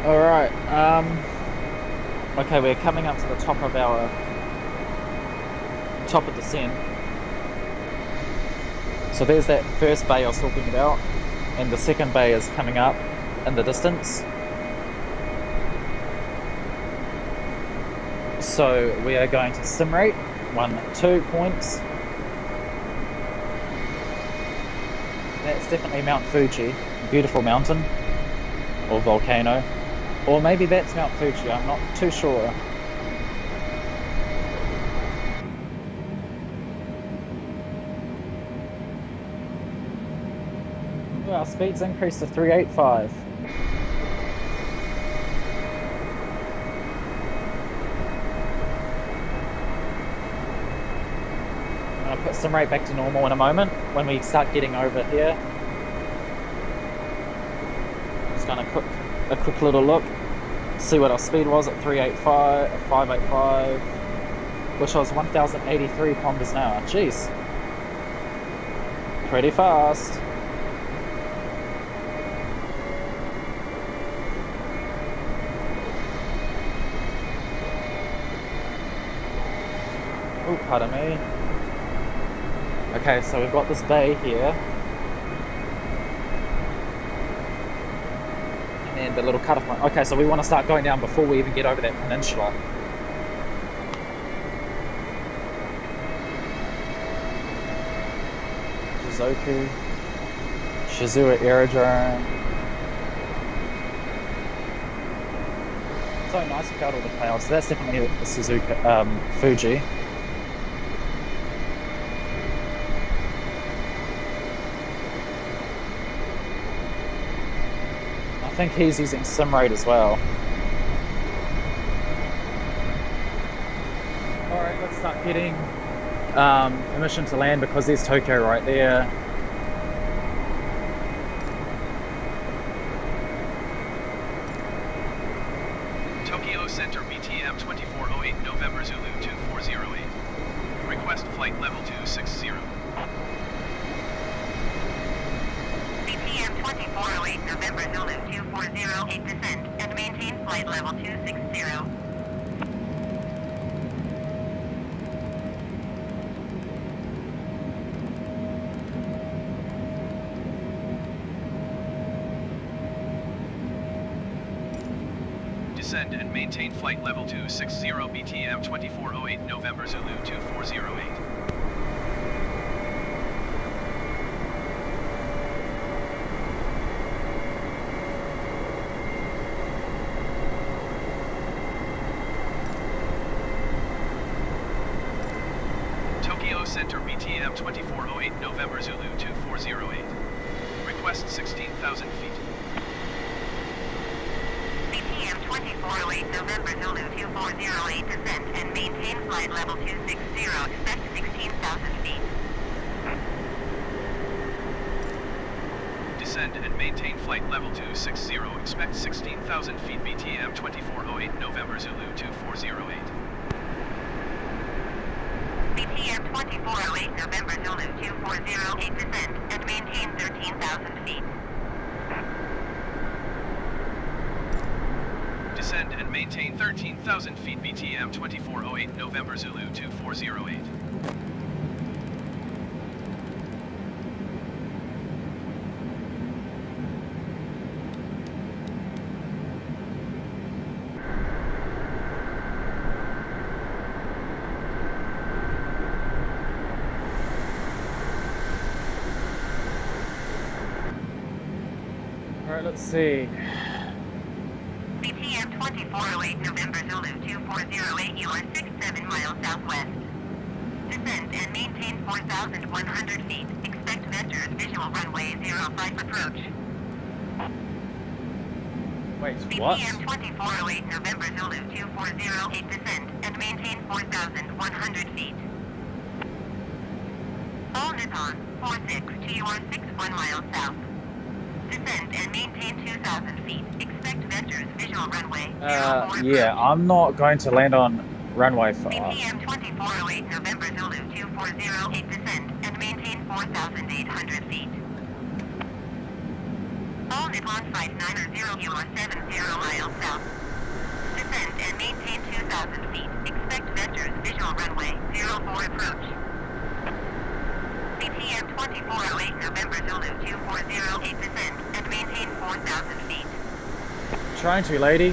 Alright, okay, we're coming up to the top of descent. So there's that first bay I was talking about, and the second bay is coming up in the distance. So we are going to sim rate 2 points. That's definitely Mount Fuji, beautiful mountain or volcano. Or maybe that's Mount Fuji, I'm not too sure. Well, our speed's increased to 385. I'm going to put sim rate back to normal in a moment when we start getting over here. Just going to a quick little look, see what our speed was at 585, which was 1083 kilometers an hour. Jeez, pretty fast. Oh, pardon me. Okay, so we've got this bay here. And the little cutoff point. Okay, so we want to start going down before we even get over that peninsula. Shizuoka Aerodrome. So nice without all the clouds. So that's definitely the Suzuka, Fuji. I think he's using sim rate as well. Alright, let's start getting permission to land because there's Tokyo right there. Tokyo Center Center BTM 2408 November Zulu 2408. Request flight level 260. BTM 2408 November Zulu 2408 descend and maintain flight level 260. Descend and maintain flight level 260 BTM 2408 November Zulu 2408. Tokyo Center BTM 2408 November Zulu 2408. Request 16,000 feet. BTM 2408 November Zulu 2408 descend and maintain flight level 260. Expect 16,000 feet. Descend and maintain flight level 260. Expect 16,000 feet. BTM 2408 November Zulu 2408. BTM 2408 November Zulu 2408 descend and maintain 13,000 feet. Descend and maintain 13,000 feet. BTM 2408 November Zulu 2408. Alright, let's see. BTM 2408 November Zulu 2408, you are 67 miles southwest. Descend and maintain 4,100 feet. Expect vectors visual runway 05 approach. Wait, what? BTM 2408 November Zulu 2408 descend and maintain 4,100 feet. All Nippon 46 to you are 61 miles south. Descend and maintain 2,000 feet. Expect vectors visual runway 04 Yeah, approach. I'm not going to land on runway 5. BTM 2408 November Zulu 2408 descend and maintain 4,800 feet. All Nippon Flight 900 you are 70 miles south. Descend and maintain 2,000 feet. Expect vectors visual runway 04 approach. BTM 2408 November Zulu 2408 descend and maintain 4,000 feet. Trying to, lady.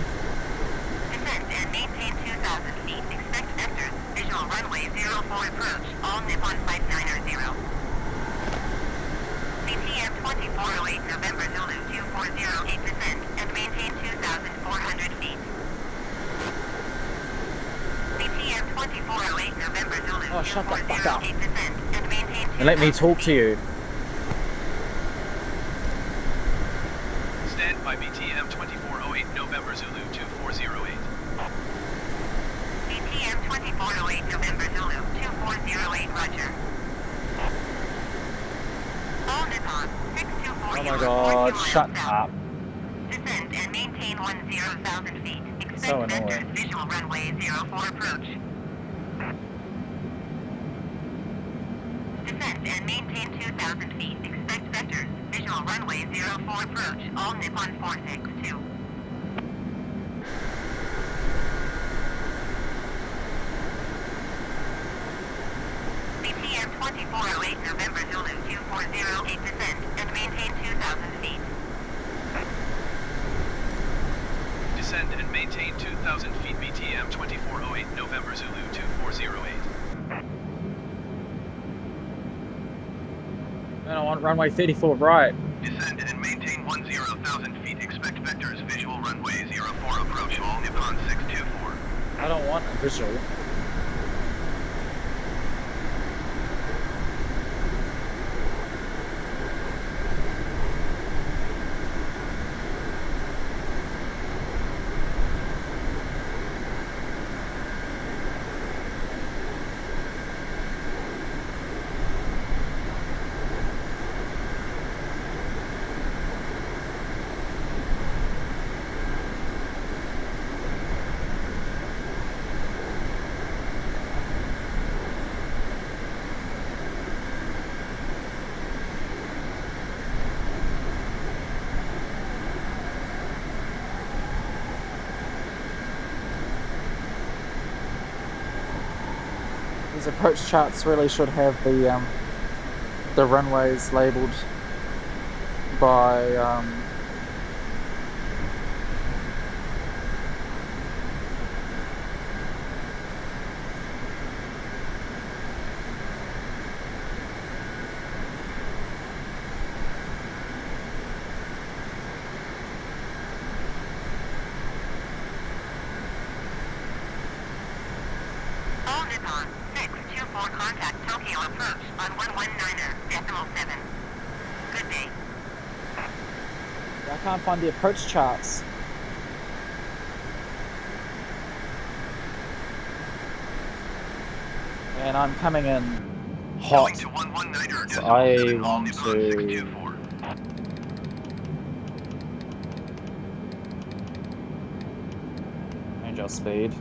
Descend and maintain 2,000 feet. Expect vectors visual runway 04 approach. All Nippon Flight 900. BTM 2408 November Zulu 2408 descend and maintain 2,400 feet. BTM 2408 November Zulu Oh, shut the fuck up. 2408 descend and maintain 2,000 And let me talk to you. Stand by. BTM 2408 November Zulu 2408. BTM 2408 November Zulu 2408 Roger. All Nippon 624 Oh my you are god, 40 shut miles south. up. Descend and maintain 10,000 feet. Expect So annoying. vectors visual runway 04 approach. Descend and maintain 2,000 feet. Expect vectors visual runway 04 approach. All Nippon 462. BTM 2408 November Zulu 2408 descend and maintain 2,000 feet. Descend and maintain 2,000 feet. BTM 2408 November Zulu 2408. And I want runway 34 right. Descend and maintain 10,000 feet. Expect vectors visual runway 04 approach. All Nippon 624. I don't want a visual. These approach charts really should have the runways labelled by All Nippon 624 contact Tokyo approach on 119.7. Good day. I can't find the approach charts. And I'm coming in Going hot. to 119.7. So I All want Nippon to 624. change our speed.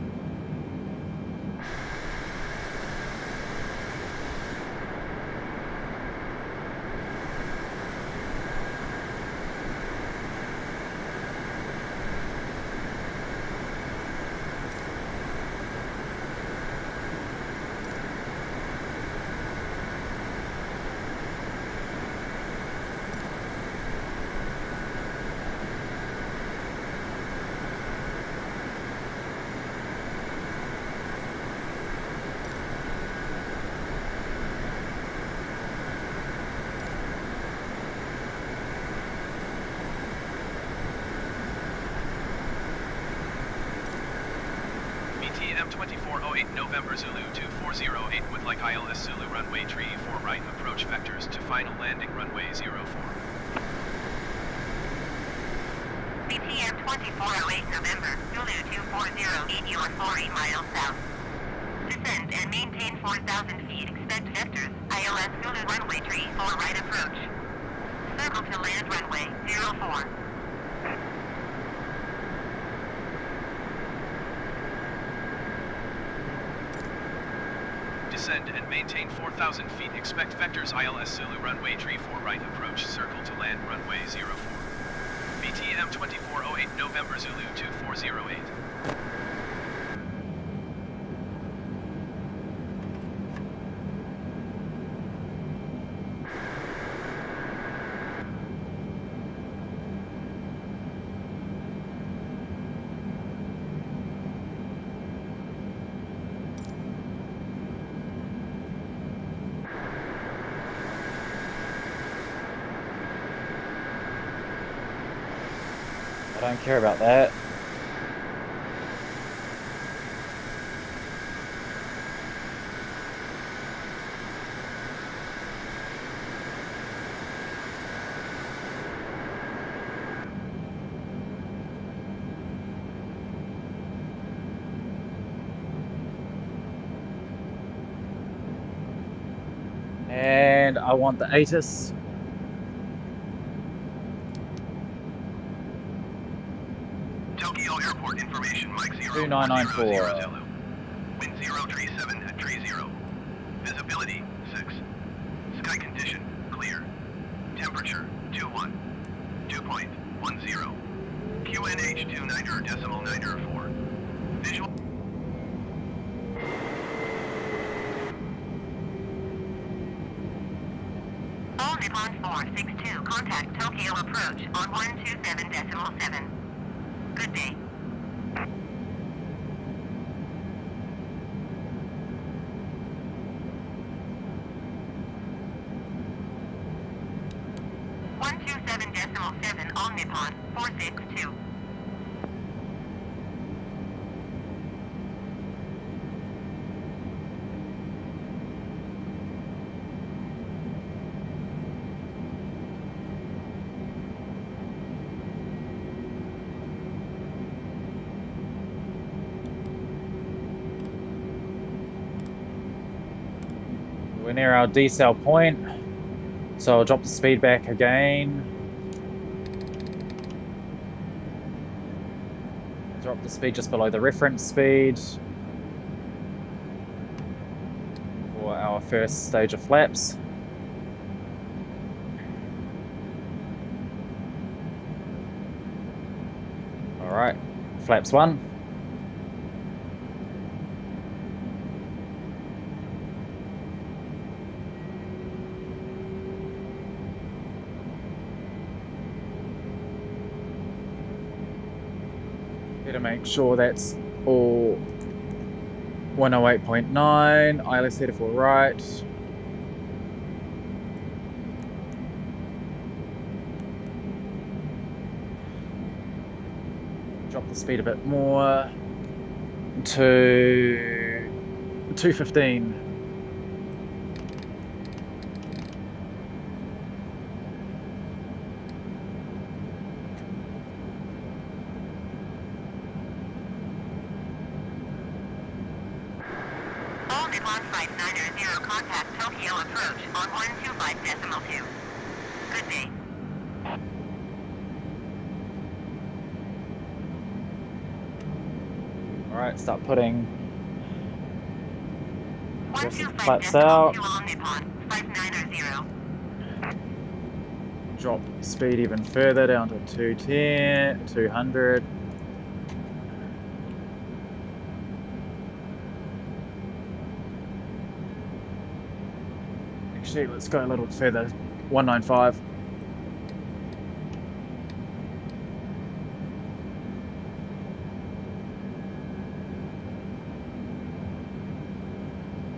BTM 2408 November Zulu 2408 would like ILS Zulu runway 34 right approach vectors to final landing runway 04. BTM 2408 November, Zulu 2408, you are 40 miles south. Descend and maintain 4,000 feet, expect vectors, ILS Zulu runway 34 right approach. Circle to land runway 04. Descend and maintain 4,000 feet, expect vectors ILS Zulu runway 34 right approach, circle to land runway 04. BTM 2408 November Zulu 2408. I don't care about that. And I want the ATIS. Tokyo Airport information, Mike 2994. 0400 Zulu. Wind 037 at tree 0. Visibility 6. Sky condition clear. Temperature 21. Dew point 10. QNH 29.94. Visual. All Nippon 462 contact Tokyo approach on 127.7. Good day. .7 All Nippon 462. We're near our decel point, so I'll drop the speed back again. Drop the speed just below the reference speed for our first stage of flaps. Alright, flaps 1. Better make sure that's all 108.9, ILS header for right. Drop the speed a bit more to 215. All Nippon Flight 990 contact Tokyo approach on 125.2. Good day. Alright, start putting flaps 125.2 out. All Nippon 590. Drop speed even further down to 210, 200. Actually, let's go a little bit further. 195.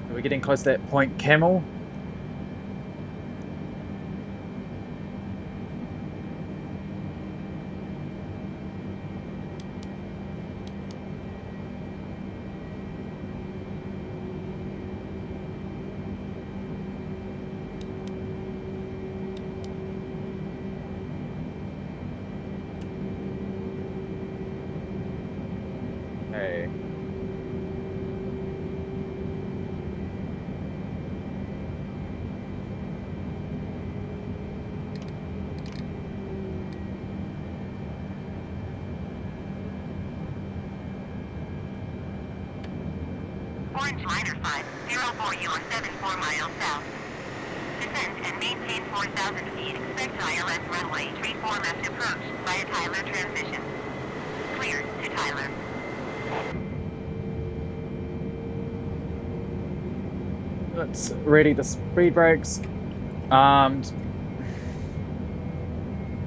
Are we getting close to that point Camel? Okay. Orange Liner 504, you are 74 miles south. Descend and maintain 4,000 feet. Expect ILS runway 34 left approach via Tyler transition. Clear to Tyler. Let's ready the speed brakes.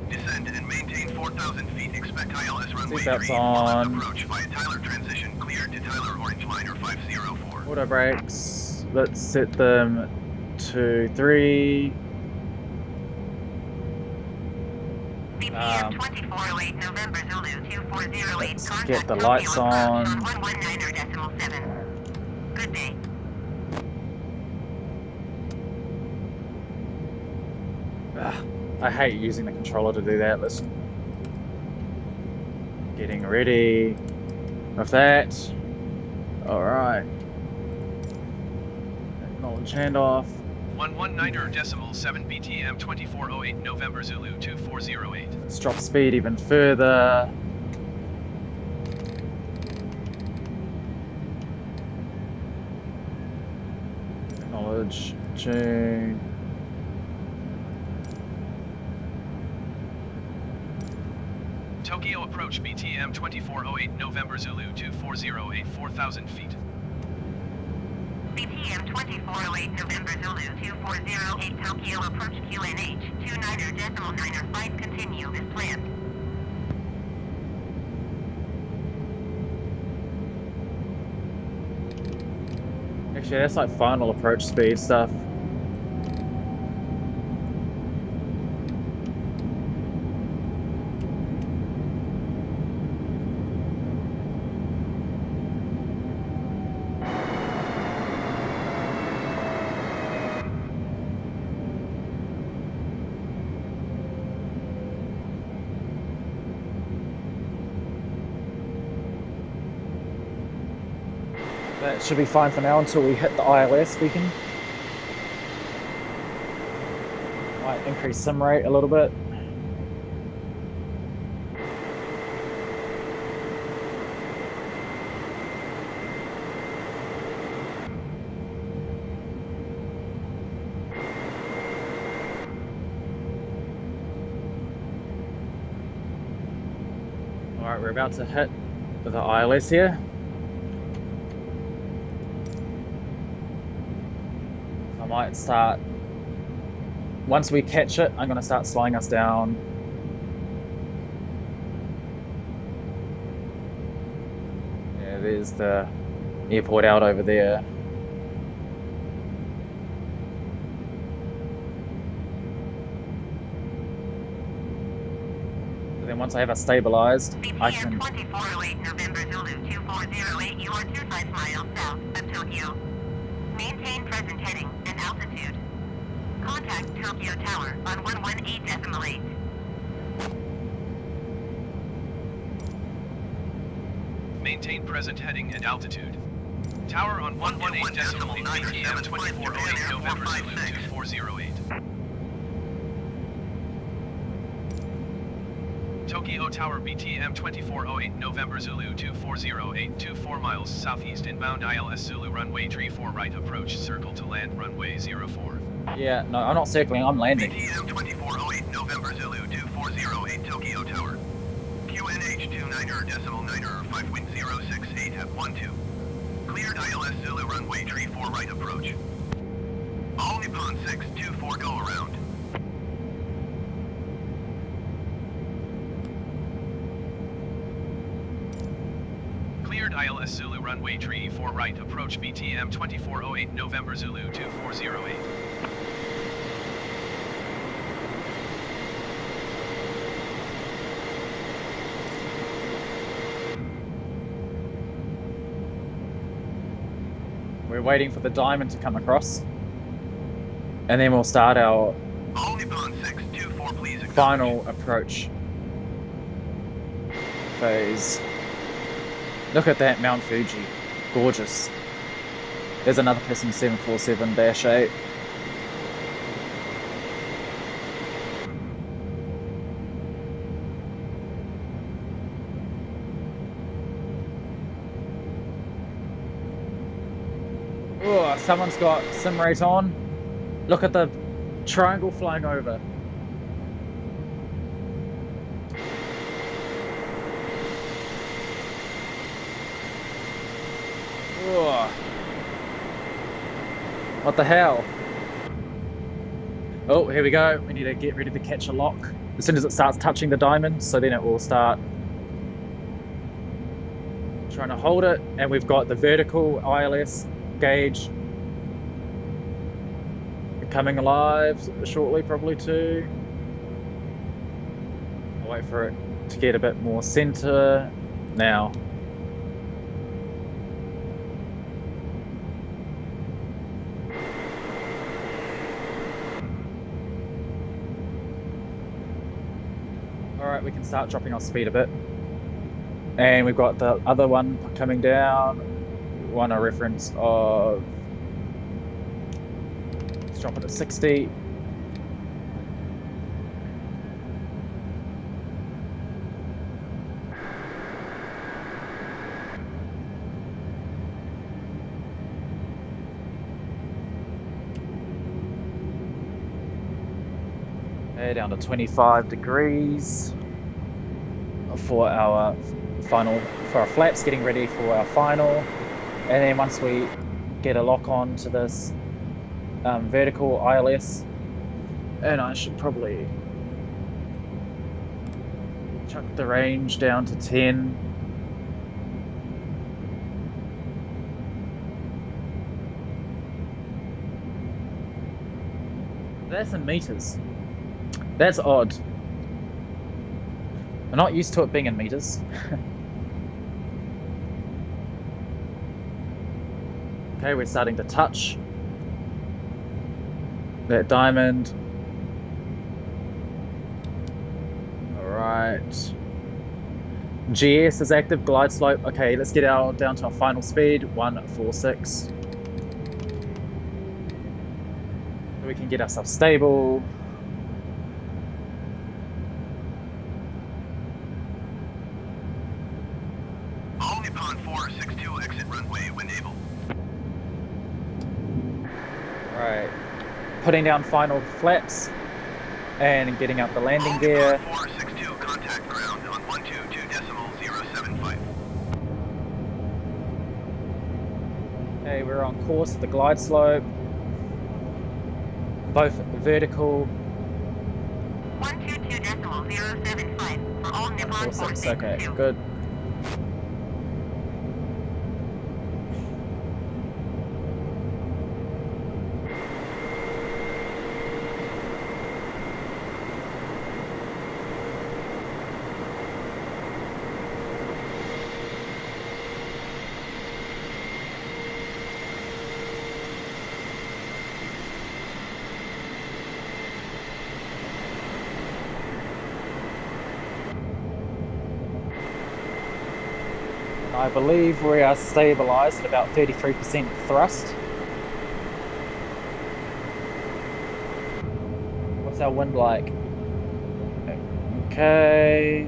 Descend and maintain 4,000 feet. Expect ILS runway Seatbelts 34 on. left approach via Tyler transition. Clear to Tyler Orange Liner 504. Auto brakes. Let's set them to 3. BPM 2408 November Zulu 2408. Let's Contact get the Tokyo lights approach on. 119.7. Good day. I hate using the controller to do that. Let's getting ready with that. Alright. Acknowledge handoff. 119.7 BTM 2408 November Zulu 2408. Let's drop speed even further. Acknowledge tune. Tokyo approach BTM 2408 November Zulu 2408 4,000 feet. BTM 2408 November Zulu 2408 Tokyo approach QNH 29.95 continue as planned. Actually, that's like final approach speed stuff. That should be fine for now until we hit the ILS beacon. Might increase sim rate a little bit. Alright, we're about to hit the ILS here. I might start, once we catch it, I'm going to start slowing us down. There's the airport out over there. So then once I have it stabilized, I BPM can 2408 November Zulu 2408, you are 25 miles south of Tokyo. Maintain present heading and altitude. Contact Tokyo Tower on 118.8. Maintain present heading and altitude. Tower on 118.8 BPM 2408 November Zulu 2408. Tokyo Tower BTM 2408 November Zulu 2408, 24 miles southeast inbound ILS Zulu runway 34 right approach, circle to land runway 04. Yeah, no, I'm not circling, I'm landing. BTM 2408 November Zulu 2408 Tokyo Tower. QNH 29er 5 wind 068 at 12. Cleared ILS Zulu runway 34 right approach. All Nippon 624 go around. Cleared ILS Zulu runway 34 right approach BTM 2408 November Zulu 2408. We're waiting for the diamond to come across. And then we'll start our All Nippon 624 please accept. final approach phase. Look at that Mount Fuji. Gorgeous. There's another person 747-8. Oh, someone's got sim rate on. Look at the triangle flying over. Oh. What the hell? Oh, here we go. We need to get ready to catch a lock as soon as it starts touching the diamond, so then it will start trying to hold it. And we've got the vertical ILS gauge coming alive shortly, probably too. I'll wait for it to get a bit more center now. Alright, we can start dropping our speed a bit. And we've got the other one coming down. We want a reference of, let's drop it at 60. Okay, down to 25 degrees for our flaps, getting ready for our final. And then once we get a lock on to this vertical ILS, and I should probably chuck the range down to 10. That's in meters. That's odd. I'm not used to it being in meters. Okay, we're starting to touch that diamond. Alright. GS is active, glide slope. Okay, let's get down to our final speed, 146. So we can get ourselves stable. All Nippon 462 exit runway when able. Right, putting down final flaps and getting up the landing gear. 462 contact ground on 122.075. Okay, we're on course for the glide slope, both vertical. 122.075 for all Nippon 46. 462. Okay, good. I believe we are stabilized at about 33% thrust. What's our wind like? Okay.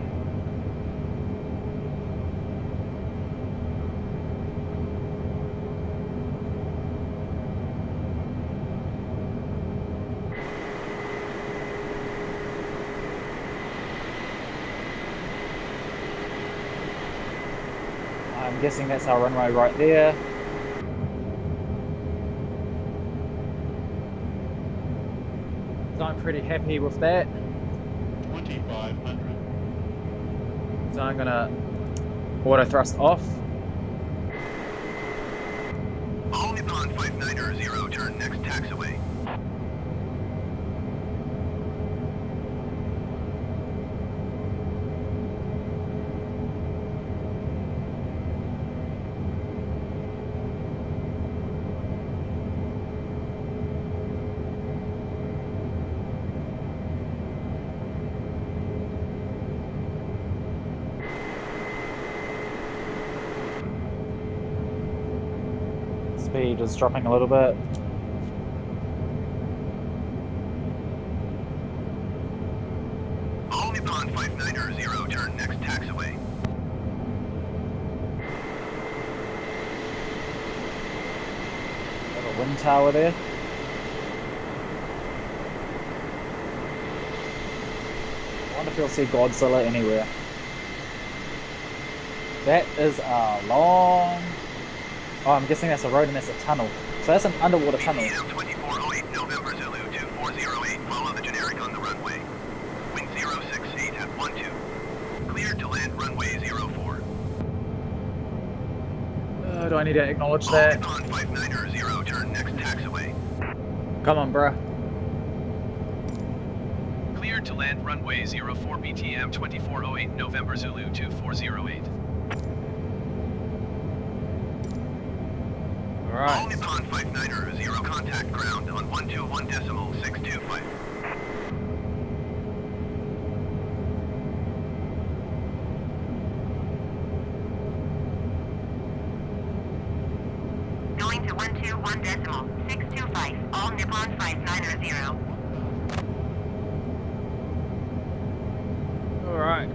I'm guessing that's our runway right there. So I'm pretty happy with that. 2500. So I'm gonna auto thrust off. All Nippon 590, turn next taxiway. Speed is dropping a little bit. All Nippon 590, turn next taxiway. Got a wind tower there. I wonder if you'll see Godzilla anywhere. That is a long... Oh, I'm guessing that's a road and that's a tunnel. So that's an underwater tunnel. BTM 2408 November Zulu 2408. Follow the generic on the runway. Wind 068 at 12. Cleared to land runway 04. Do I need to acknowledge All that? Nippon 590, turn next taxiway. Come on, bruh. Cleared to land runway 04 BTM 2408 November Zulu 2408. All Alright. Nippon 590, contact ground on 121.625. Going to 121.625. All Nippon 590. Alright.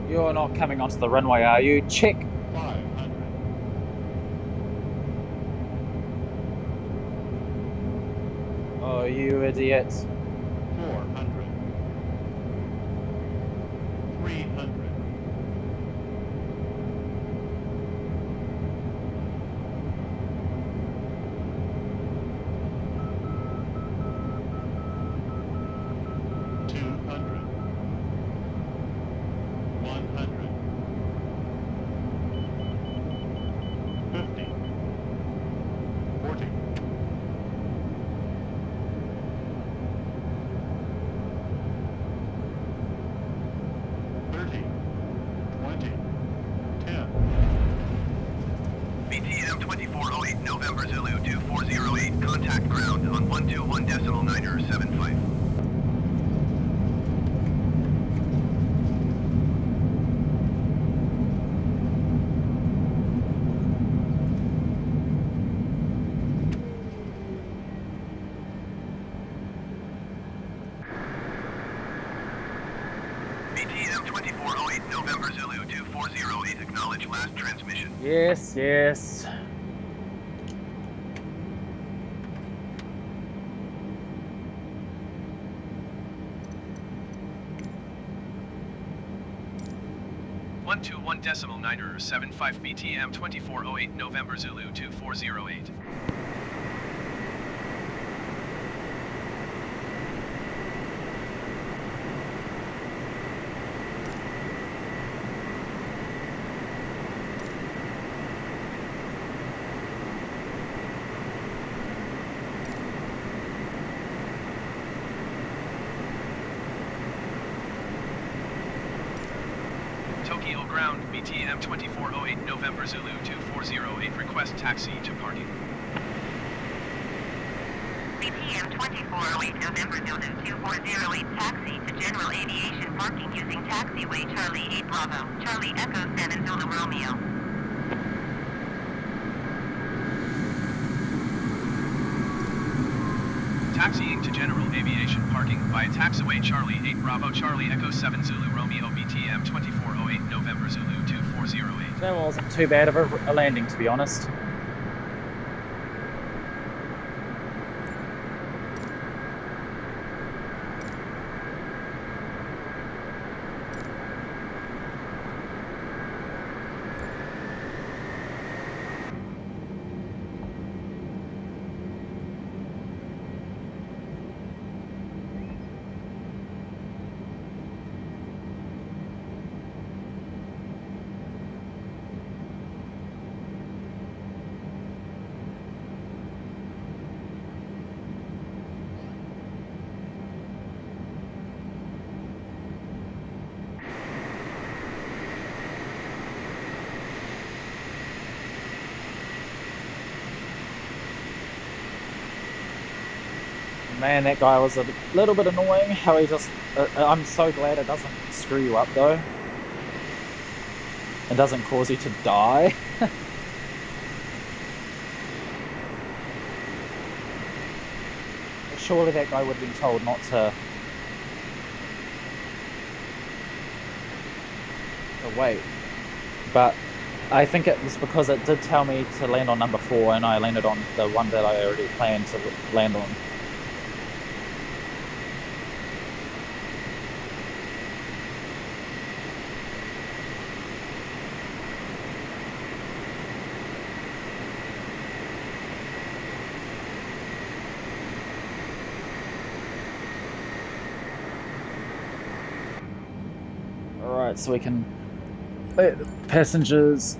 You're not coming onto the runway, are you? Check. 500. Oh, you idiot. 400. 300. 200. 100. 50. 40. 30. 20. 10. BTM 2408 November Zulu 2408. Contact ground on 121.975. BTM 2408 November Zulu 2408. Acknowledge last transmission. Yes, yes. One two one decimal 975 BTM 2408 November Zulu 2408. Inbound BTM 2408 November Zulu 2408. Request taxi to parking. BTM 2408 November Zulu 2408 taxi to general aviation parking using taxiway Charlie 8 Bravo, Charlie Echo 7 Zulu Romeo. Taxiing to general aviation parking via taxiway Charlie 8 Bravo, Charlie Echo 7 Zulu Romeo BTM 2408 November Zulu 2408. That wasn't too bad of a landing, to be honest. Man, that guy was a little bit annoying. How he just... I'm so glad it doesn't screw you up, though. It doesn't cause you to die. Surely that guy would have been told not to wait. But I think it was because it did tell me to land on number 4, and I landed on the one that I already planned to land on. Alright, so we can... passengers...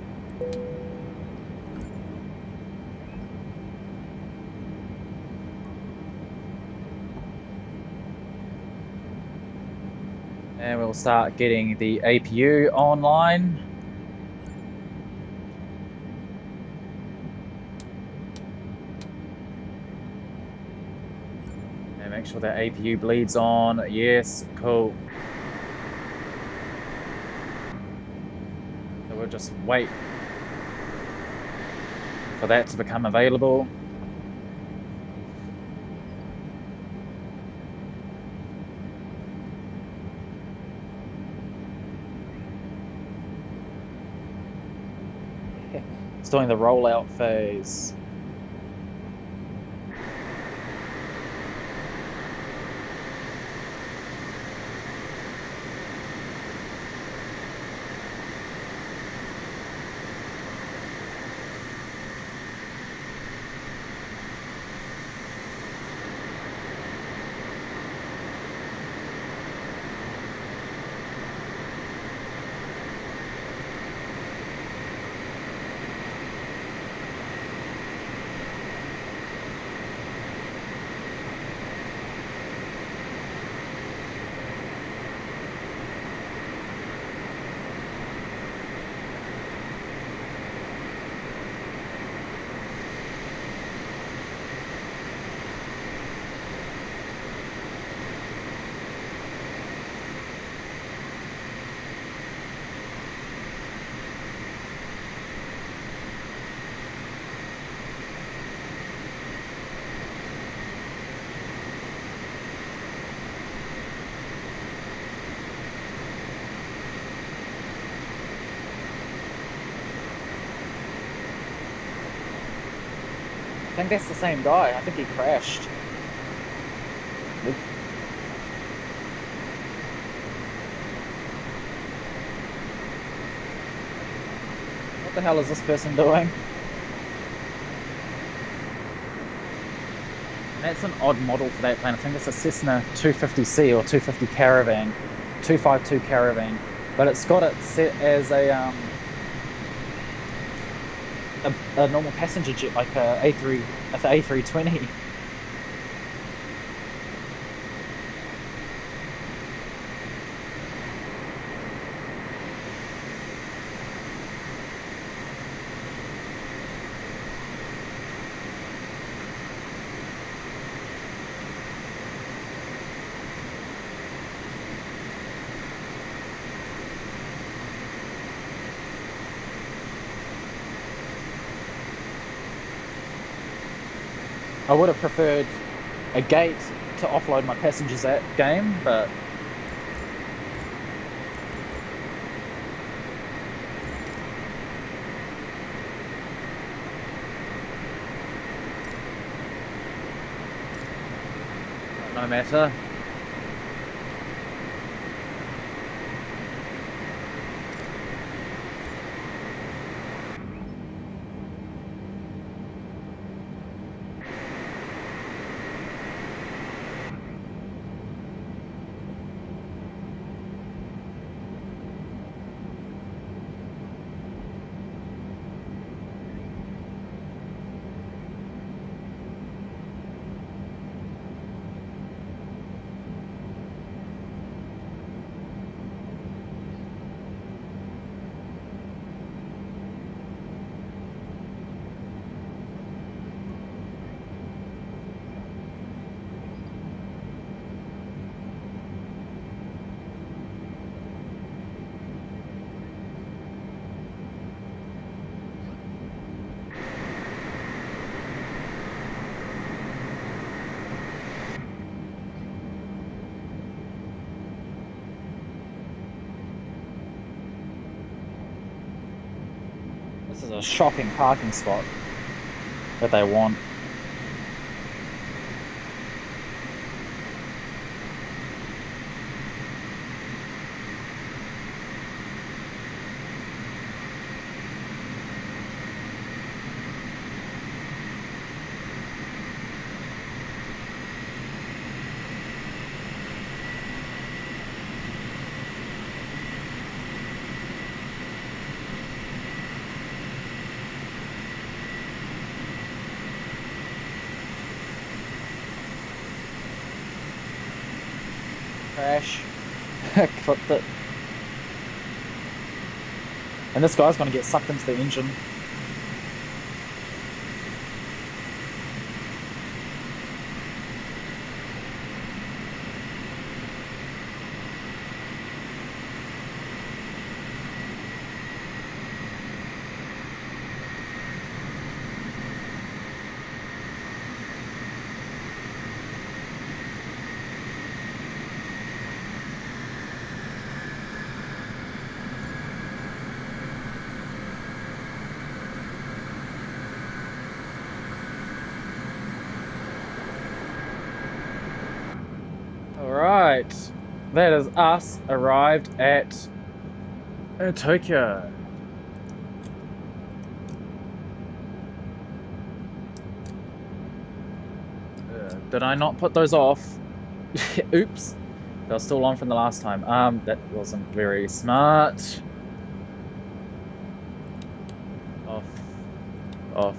And we'll start getting the APU online. And make sure that APU bleeds on. Yes, cool. So we'll just wait for that to become available. It's doing the rollout phase. I think that's the same guy. I think he crashed. What the hell is this person doing? That's an odd model for that plane. I think it's a Cessna 250C or 250 Caravan, 252 Caravan, but it's got it set as a normal passenger jet, like a A320. I would have preferred a gate to offload my passengers at game, but no matter. This is a shocking parking spot that they want. Crash. Clipped it. And this guy's going to get sucked into the engine. Alright, that is us arrived at Tokyo. Did I not put those off? Oops, they were still on from the last time. That wasn't very smart. Off. Off.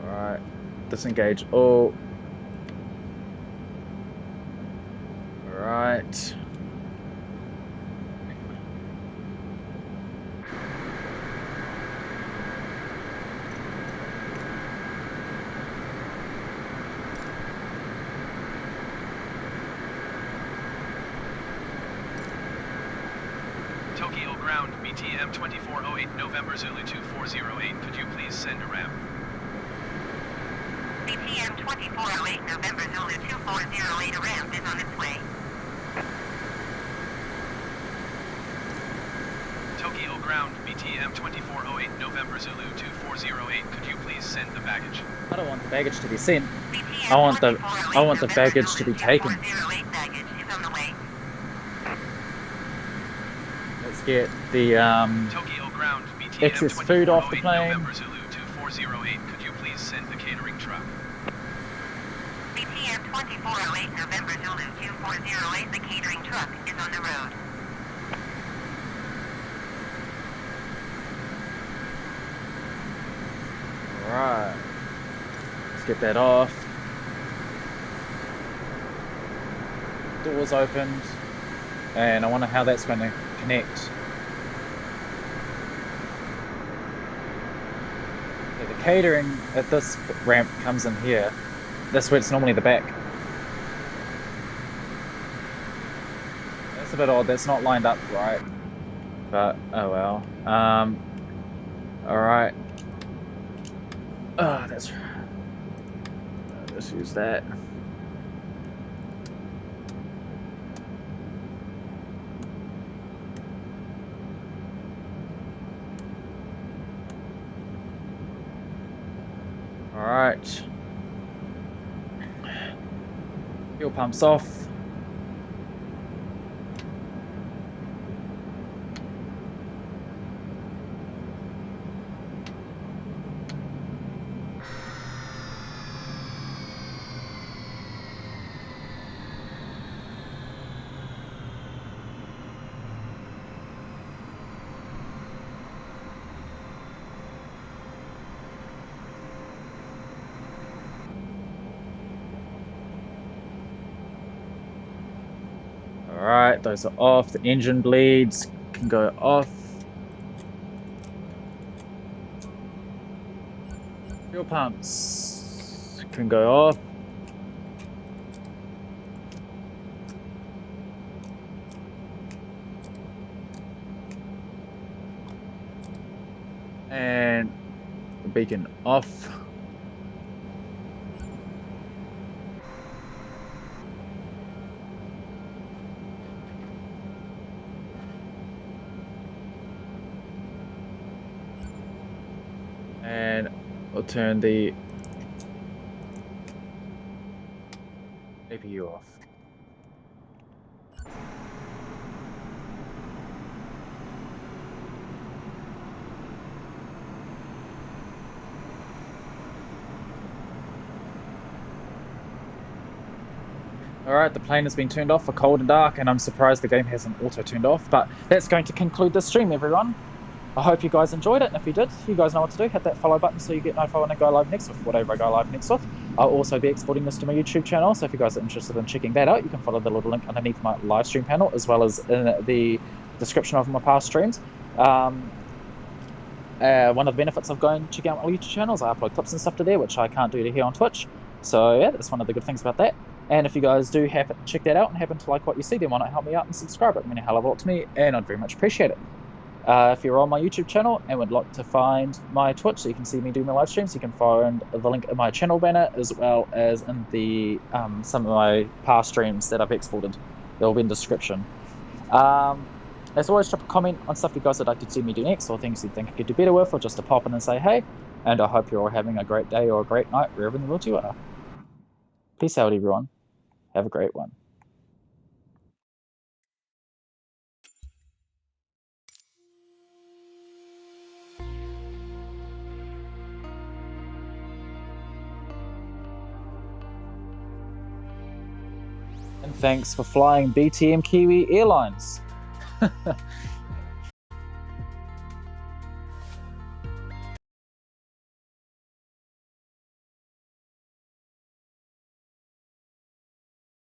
Alright, disengage all. Alright. Tokyo ground, BTM 2408 November Zulu 2408. Could you please send a ramp? BTM 2408 November Zulu 2408, a ramp is on its way. Tokyo ground, BTM 2408 November Zulu 2408. Could you please send the baggage? I don't want the baggage to be sent. BTM I want the 2408 baggage to be November taken. 2408 baggage is on the way. Let's get the Tokyo ground, BTM excess food off the 2408 plane. November Zulu 2408. Could you please send the catering truck? BTM 2408 November Zulu 2408, the catering truck is on the road. Alright. Let's get that off. Doors opened. And I wonder how that's going to connect. Okay, the catering at this ramp comes in here. That's where it's normally the back. That's a bit odd. That's not lined up right. But oh well. All right. Oh, that's. Let's use that. All right. Fuel pumps off. Alright, those are off. The engine bleeds can go off. Fuel pumps can go off. And the beacon off. And we'll turn the APU off. Alright, the plane has been turned off for cold and dark, and I'm surprised the game hasn't auto turned off, but that's going to conclude this stream, everyone. I hope you guys enjoyed it, and if you did, you guys know what to do. Hit that follow button so you get notified when I go live next with whatever I go live next with. I'll also be exporting this to my YouTube channel, so if you guys are interested in checking that out, you can follow the little link underneath my live stream panel, as well as in the description of my past streams. One of the benefits of going checking out my YouTube channel is I upload clips and stuff to there, which I can't do to here on Twitch. So yeah, that's one of the good things about that. And if you guys do happen to check that out and happen to like what you see, then why not help me out and subscribe? It would mean a hell of a lot to me, and I'd very much appreciate it. If you're on my YouTube channel and would like to find my Twitch so you can see me do my live streams, you can find the link in my channel banner, as well as in the some of my past streams that I've exported. They'll be in the description. As always, drop a comment on stuff you guys would like to see me do next, or things you think I could do better with, or just to pop in and say hey. And I hope you're all having a great day or a great night wherever in the world you are. Peace out, everyone. Have a great one. And thanks for flying BTM Kiwi Airlines.